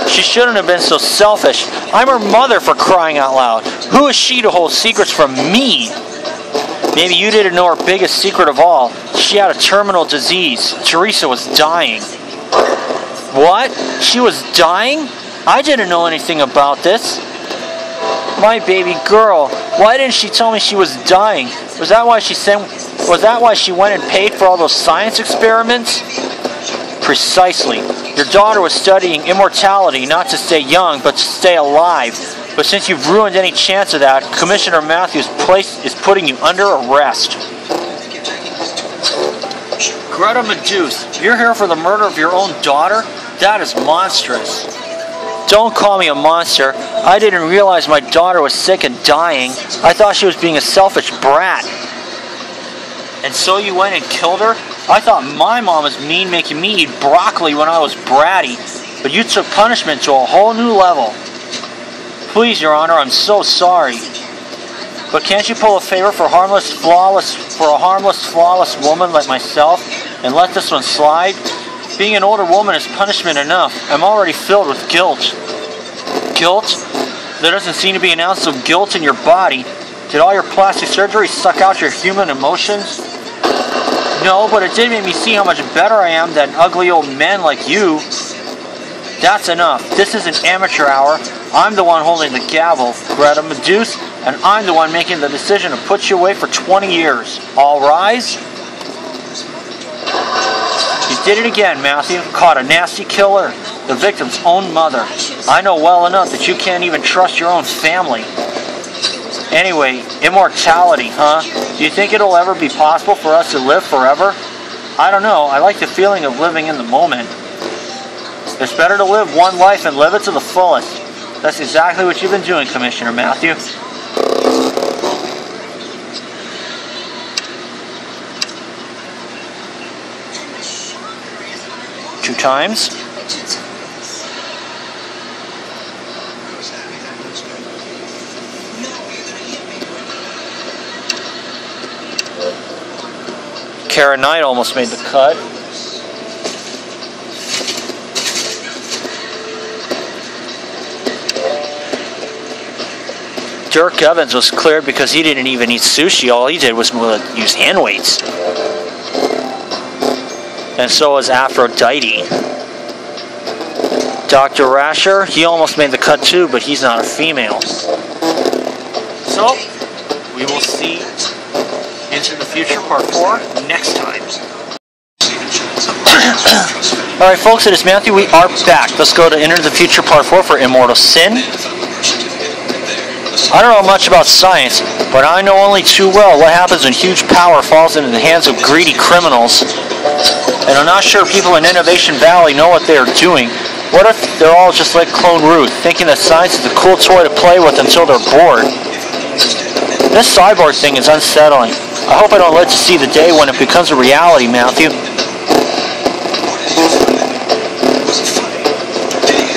She shouldn't have been so selfish. I'm her mother, for crying out loud. Who is she to hold secrets from me? Maybe you didn't know her biggest secret of all. She had a terminal disease. Teresa was dying. What? She was dying? I didn't know anything about this. My baby girl. Why didn't she tell me she was dying? Was that why she went and paid for all those science experiments? Precisely. Your daughter was studying immortality, not to stay young, but to stay alive. But since you've ruined any chance of that, Commissioner Matthews' place is putting you under arrest. Greta Meduse, you're here for the murder of your own daughter? That is monstrous. Don't call me a monster. I didn't realize my daughter was sick and dying. I thought she was being a selfish brat. And so you went and killed her? I thought my mom was mean, making me eat broccoli when I was bratty, but you took punishment to a whole new level. Please, Your Honor, I'm so sorry. But can't you pull a favor for a harmless, flawless woman like myself and let this one slide? Being an older woman is punishment enough. I'm already filled with guilt. Guilt? There doesn't seem to be an ounce of guilt in your body. Did all your plastic surgery suck out your human emotions? No, but it did make me see how much better I am than ugly old men like you. That's enough. This is an amateur hour. I'm the one holding the gavel, Greta Meduse, and I'm the one making the decision to put you away for 20 years. All rise? You did it again, Matthew. Caught a nasty killer, the victim's own mother. I know well enough that you can't even trust your own family. Anyway, immortality, huh? Do you think it'll ever be possible for us to live forever? I don't know. I like the feeling of living in the moment. It's better to live one life and live it to the fullest. That's exactly what you've been doing, Commissioner Matthew. 2 times. Kara Knight almost made the cut. Dirk Evans was cleared because he didn't even eat sushi. All he did was use hand weights. And so was Aphrodite. Dr. Rasher, he almost made the cut too, but he's not a female. So, we will see Into the Future Part 4 next time. Alright folks, it is Matthew. We are back. Let's go to Into the Future Part 4 for Immortal Sin. I don't know much about science, but I know only too well what happens when huge power falls into the hands of greedy criminals. And I'm not sure people in Innovation Valley know what they are doing. What if they're all just like Clone Ruth, thinking that science is a cool toy to play with until they're bored? This cyborg thing is unsettling. I hope I don't live to see the day when it becomes a reality, Matthew.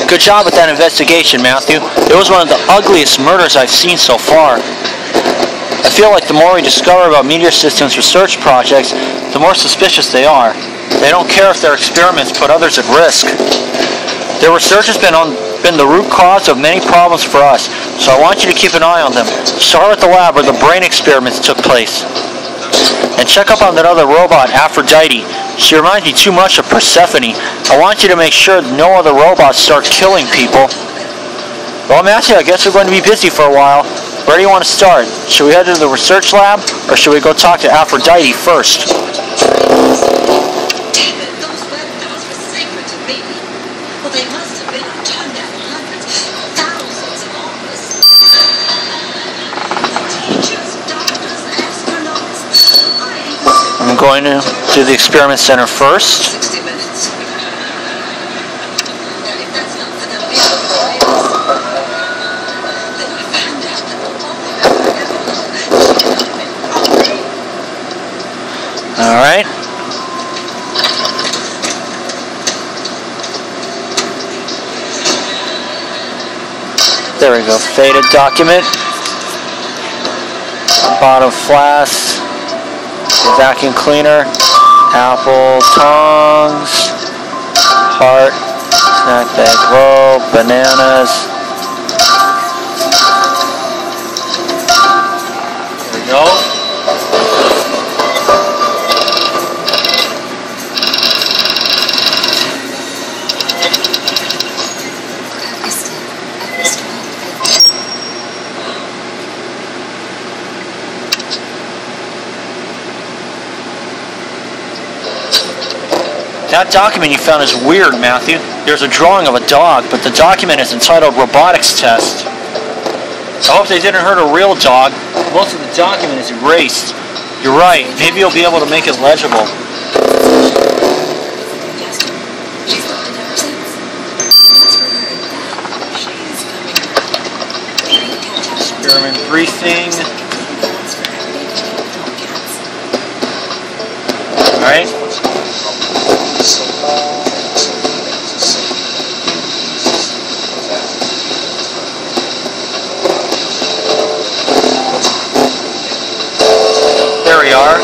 Good job with that investigation, Matthew. It was one of the ugliest murders I've seen so far. I feel like the more we discover about meteor systems research projects, the more suspicious they are. They don't care if their experiments put others at risk. Their research has been the root cause of many problems for us, so I want you to keep an eye on them. Start with the lab where the brain experiments took place. And check up on that other robot, Aphrodite. She reminds me too much of Persephone. I want you to make sure that no other robots start killing people. Well, Matthew, I guess we're going to be busy for a while. Where do you want to start? Should we head to the research lab, or should we go talk to Aphrodite first? I'm going to do the experiment center first. All right. There we go. Faded document. Bottom flask. Vacuum cleaner, apple tongs, heart, snack bag roll, bananas. There we go. That document you found is weird, Matthew. There's a drawing of a dog, but the document is entitled Robotics Test. I hope they didn't hurt a real dog. Most of the document is erased. You're right. Maybe you'll be able to make it legible. Experiment briefing. Alright. There we are.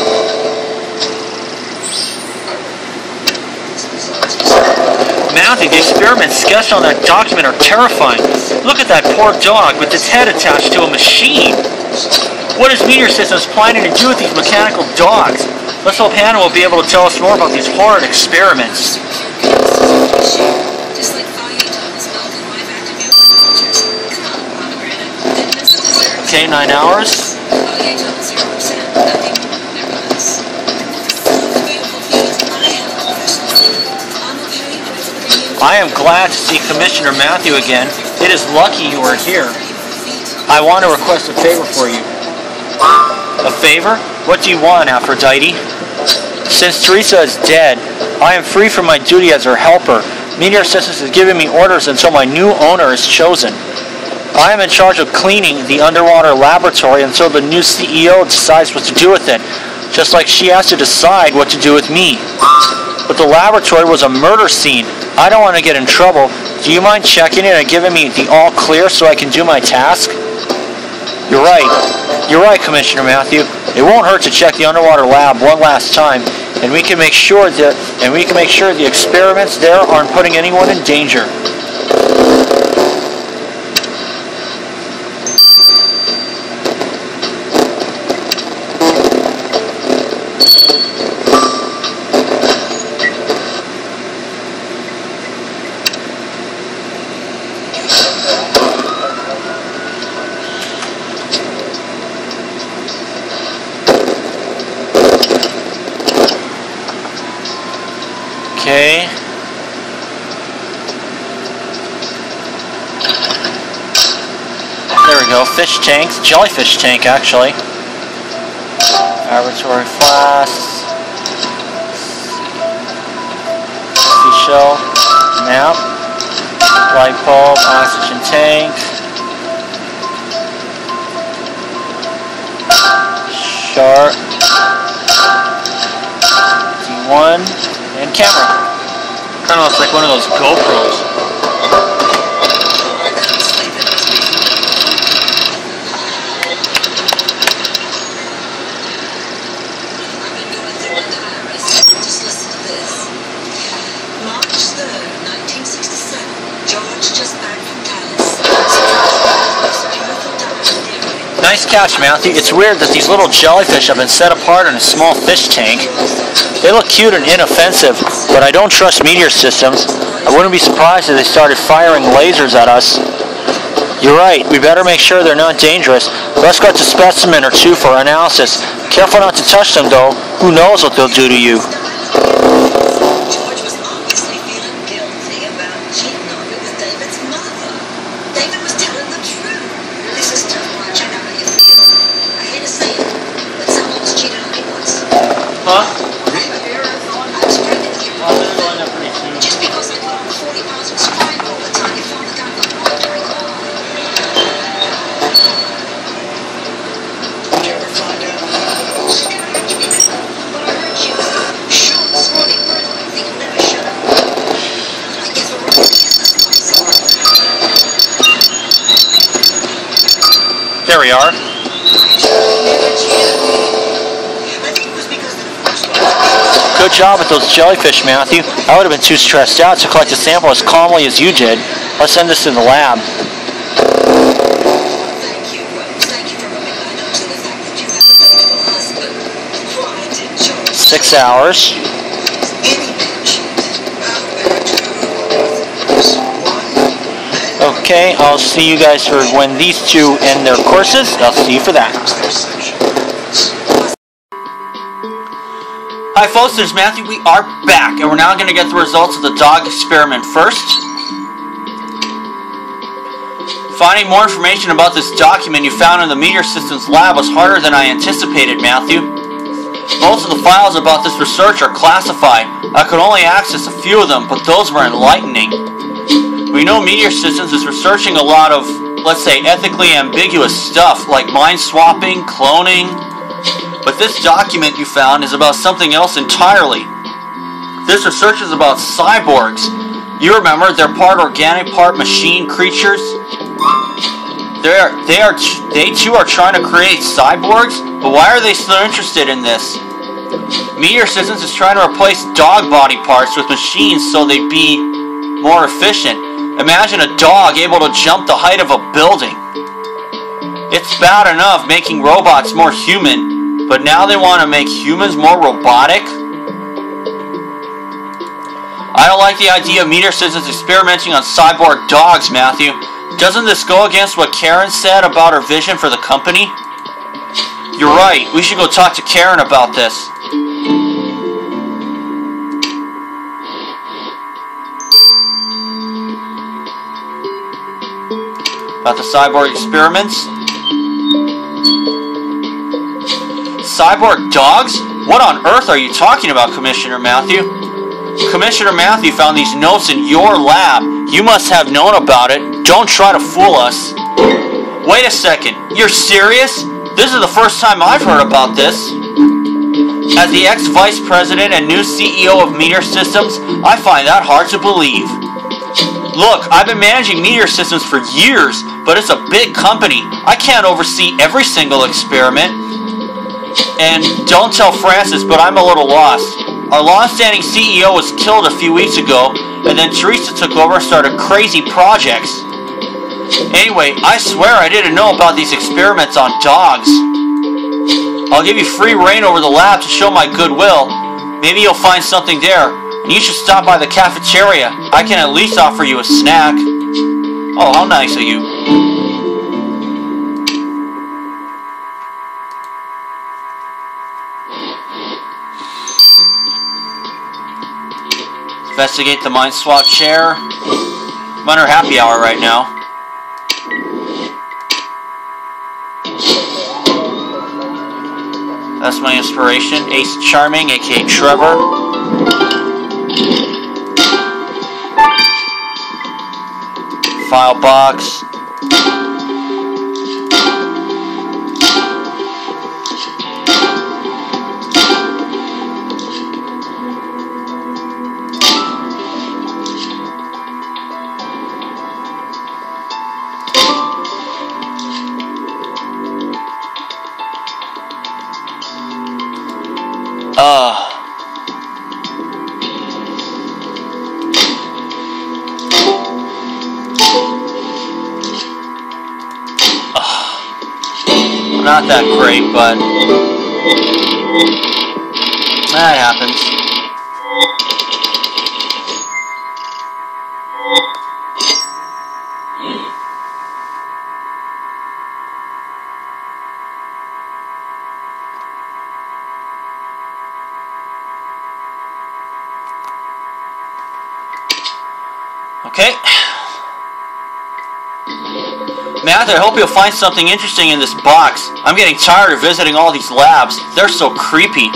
Matthew, the experiments sketched on that document are terrifying. Look at that poor dog with its head attached to a machine. What is Meteor Systems planning to do with these mechanical dogs? Let's hope Hannah will be able to tell us more about these horrid experiments. Okay, 9 hours. I am glad to see Commissioner Matthew again. It is lucky you are here. I want to request a favor for you. A favor? What do you want, Aphrodite? Since Teresa is dead, I am free from my duty as her helper. Meteor Systems has given me orders until my new owner is chosen. I am in charge of cleaning the underwater laboratory until the new CEO decides what to do with it, just like she has to decide what to do with me. but the laboratory was a murder scene. I don't want to get in trouble. Do you mind checking it and giving me the all clear so I can do my task? You're right. You're right, Commissioner Matthew. It won't hurt to check the underwater lab one last time, and we can make sure the experiments there aren't putting anyone in danger. Okay. There we go. Fish tanks. Jellyfish tank, actually. Laboratory flasks. Seashell. Map. Light bulb. Oxygen tank. Shark. D1. And camera. Kind of looks like one of those GoPros. Just listen to this. March 3rd, 1967. George just back from Dallas. Nice catch, Matthew. It's weird that these little jellyfish have been set apart in a small fish tank. They look cute and inoffensive, but I don't trust meteor systems. I wouldn't be surprised if they started firing lasers at us. You're right, we better make sure they're not dangerous. Let's get a specimen or two for analysis. Careful not to touch them though. Who knows what they'll do to you. George was obviously feeling guilty about cheating on me with David's mother. David was telling the truth. This is too much, I know how you feel. I hate to say it, but someone's cheated on me once. Huh? Just because I put on 40 pounds of stride all the time, you found the guy on the laundry. Did you ever find out? But I heard you shot Smarty Bird. I think you'll never shut up. I guess we're running this place. There we are. Good job with those jellyfish, Matthew. I would have been too stressed out to collect a sample as calmly as you did. Let's send this to the lab. Thank you. Thank you for rubbing my nose in the fact that you have a faithful husband. Why did George 6 hours. any mention out there to Okay, I'll see you guys for when these two end their courses. I'll see you for that. Hi folks, there's Matthew. We are back, and we're now going to get the results of the dog experiment first. Finding more information about this document you found in the Meteor Systems lab was harder than I anticipated, Matthew. Most of the files about this research are classified. I could only access a few of them, but those were enlightening. We know Meteor Systems is researching a lot of, let's say, ethically ambiguous stuff, like mind swapping, cloning. But this document you found is about something else entirely. This research is about cyborgs. You remember, they're part organic, part machine creatures. They too are trying to create cyborgs, but why are they so interested in this? Meteor Systems is trying to replace dog body parts with machines so they'd be more efficient. Imagine a dog able to jump the height of a building. It's bad enough making robots more human, but now they want to make humans more robotic? I don't like the idea of Meteor Systems experimenting on cyborg dogs, Matthew. Doesn't this go against what Karen said about her vision for the company? You're right, we should go talk to Karen about this. About the cyborg experiments? Cyborg dogs? What on earth are you talking about, Commissioner Matthew? Commissioner Matthew found these notes in your lab. You must have known about it. Don't try to fool us. Wait a second. You're serious? This is the first time I've heard about this. As the ex-vice president and new CEO of Meteor Systems, I find that hard to believe. Look, I've been managing Meteor Systems for years, but it's a big company. I can't oversee every single experiment. And don't tell Francis, but I'm a little lost. Our long-standing CEO was killed a few weeks ago, and then Teresa took over and started crazy projects. Anyway, I swear I didn't know about these experiments on dogs. I'll give you free reign over the lab to show my goodwill. Maybe you'll find something there. And you should stop by the cafeteria. I can at least offer you a snack. Oh, how nice of you. Investigate the mind swap chair. I'm under happy hour right now. That's my inspiration. Ace Charming, aka Trevor. File box. Not that great, but that happens. Okay. Matt, I hope you'll find something interesting in this box. I'm getting tired of visiting all these labs. They're so creepy.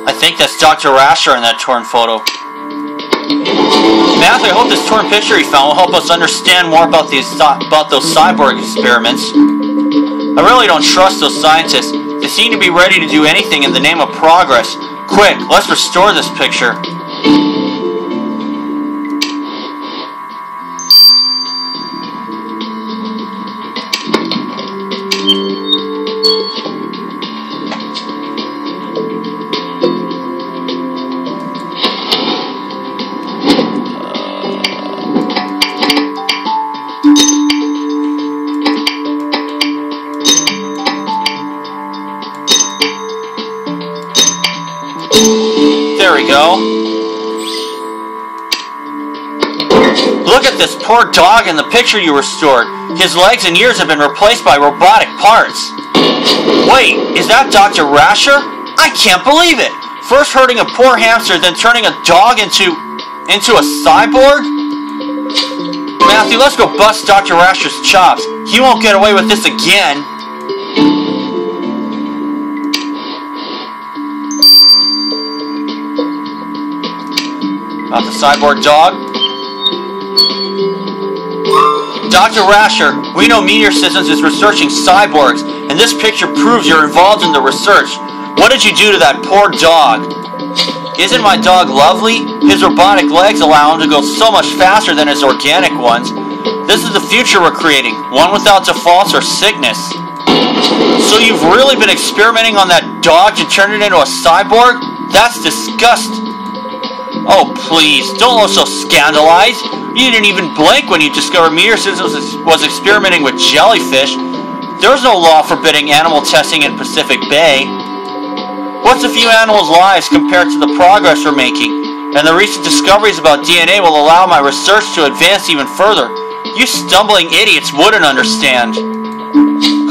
I think that's Dr. Rasher in that torn photo. Matthew, I hope this torn picture he found will help us understand more about those cyborg experiments. I really don't trust those scientists. They seem to be ready to do anything in the name of progress. Quick, let's restore this picture. There we go. Look at this poor dog in the picture you restored. His legs and ears have been replaced by robotic parts. Wait, is that Dr. Rasher? I can't believe it! First hurting a poor hamster, then turning a dog into a cyborg? Matthew, let's go bust Dr. Rasher's chops. He won't get away with this again. About the cyborg dog. Dr. Rasher, we know Meteor Systems is researching cyborgs, and this picture proves you're involved in the research. What did you do to that poor dog? Isn't my dog lovely? His robotic legs allow him to go so much faster than his organic ones. This is the future we're creating, one without defaults or sickness. So you've really been experimenting on that dog to turn it into a cyborg? That's disgusting. Oh, please, don't look so scandalized. You didn't even blink when you discovered Meteor Systems was experimenting with jellyfish. There's no law forbidding animal testing in Pacific Bay. What's a few animals' lives compared to the progress we're making? And the recent discoveries about DNA will allow my research to advance even further. You stumbling idiots wouldn't understand.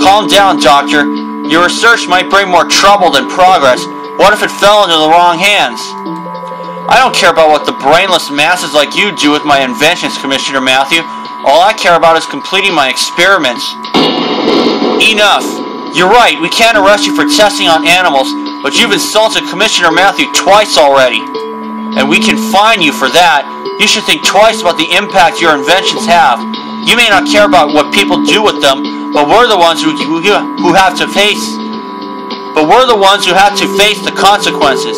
Calm down, Doctor. Your research might bring more trouble than progress. What if it fell into the wrong hands? I don't care about what the brainless masses like you do with my inventions, Commissioner Matthew. All I care about is completing my experiments. Enough. You're right, we can't arrest you for testing on animals, but you've insulted Commissioner Matthew twice already. And we can fine you for that. You should think twice about the impact your inventions have. You may not care about what people do with them, but we're the ones who have to face. But we're the ones who have to face the consequences.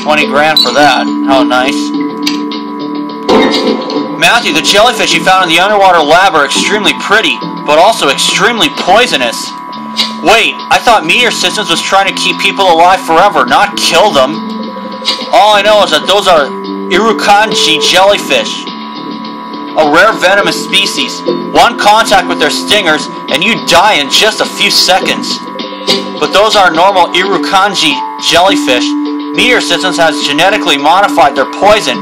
$20,000 for that. How nice. Matthew, the jellyfish you found in the underwater lab are extremely pretty, but also extremely poisonous. Wait, I thought Meteor Systems was trying to keep people alive forever, not kill them. All I know is that those are Irukanji jellyfish, a rare venomous species. One contact with their stingers and you die in just a few seconds. But those are normal Irukanji jellyfish. Meteor Systems has genetically modified their poison.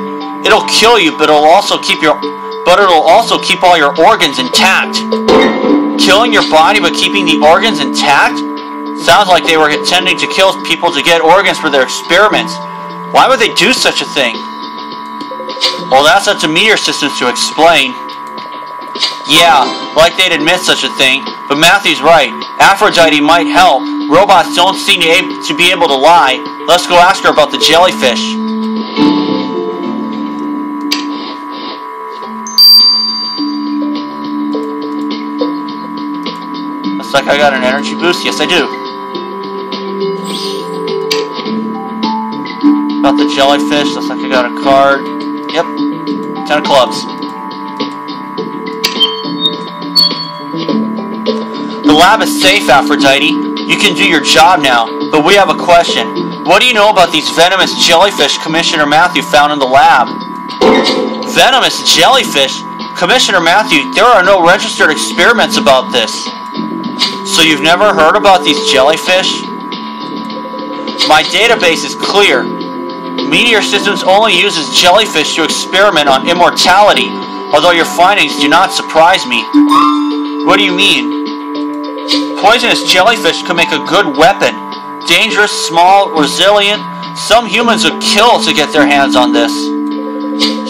It'll kill you, but it'll also keep all your organs intact. Killing your body but keeping the organs intact? Sounds like they were intending to kill people to get organs for their experiments. Why would they do such a thing? Well, that's up to Meteor Systems to explain. Yeah, like they'd admit such a thing, but Matthew's right. Aphrodite might help. Robots don't seem to be able to lie. Let's go ask her about the jellyfish. Looks like I got an energy boost. Yes, I do. About the jellyfish. Looks like I got a card. Yep. 10 of clubs. The lab is safe, Aphrodite. You can do your job now, but we have a question. What do you know about these venomous jellyfish Commissioner Matthew found in the lab? Venomous jellyfish? Commissioner Matthew, there are no registered experiments about this. So you've never heard about these jellyfish? My database is clear. Meteor Systems only uses jellyfish to experiment on immortality, although your findings do not surprise me. What do you mean? Poisonous jellyfish can make a good weapon. Dangerous, small, resilient. Some humans would kill to get their hands on this.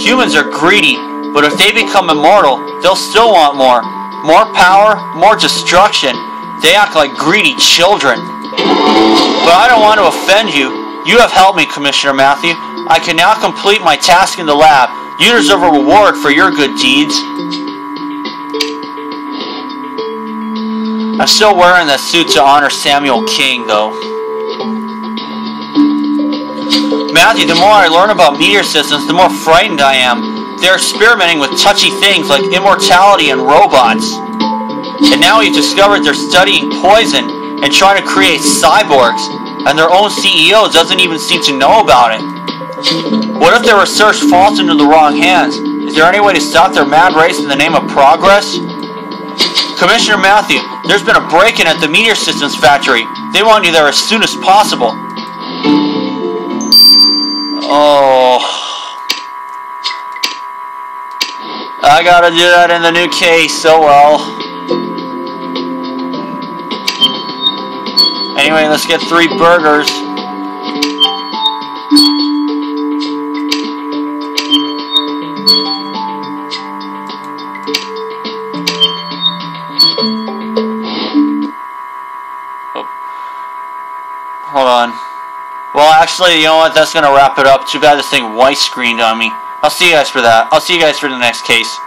Humans are greedy, but if they become immortal, they'll still want more. More power, more destruction. They act like greedy children. But I don't want to offend you. You have helped me, Commissioner Matthew. I can now complete my task in the lab. You deserve a reward for your good deeds. I'm still wearing that suit to honor Samuel King, though. Matthew, the more I learn about Meteor Systems, the more frightened I am. They're experimenting with touchy things like immortality and robots. And now we've discovered they're studying poison and trying to create cyborgs, and their own CEO doesn't even seem to know about it. What if their research falls into the wrong hands? Is there any way to stop their mad race in the name of progress? Commissioner Matthew, there's been a break-in at the Meteor Systems factory. They want you there as soon as possible. Oh. I gotta do that in the new case, oh well. Anyway, let's get 3 burgers. Hold on. Well, actually, you know what? That's going to wrap it up. Too bad this thing white screened on me. I'll see you guys for that. I'll see you guys for the next case.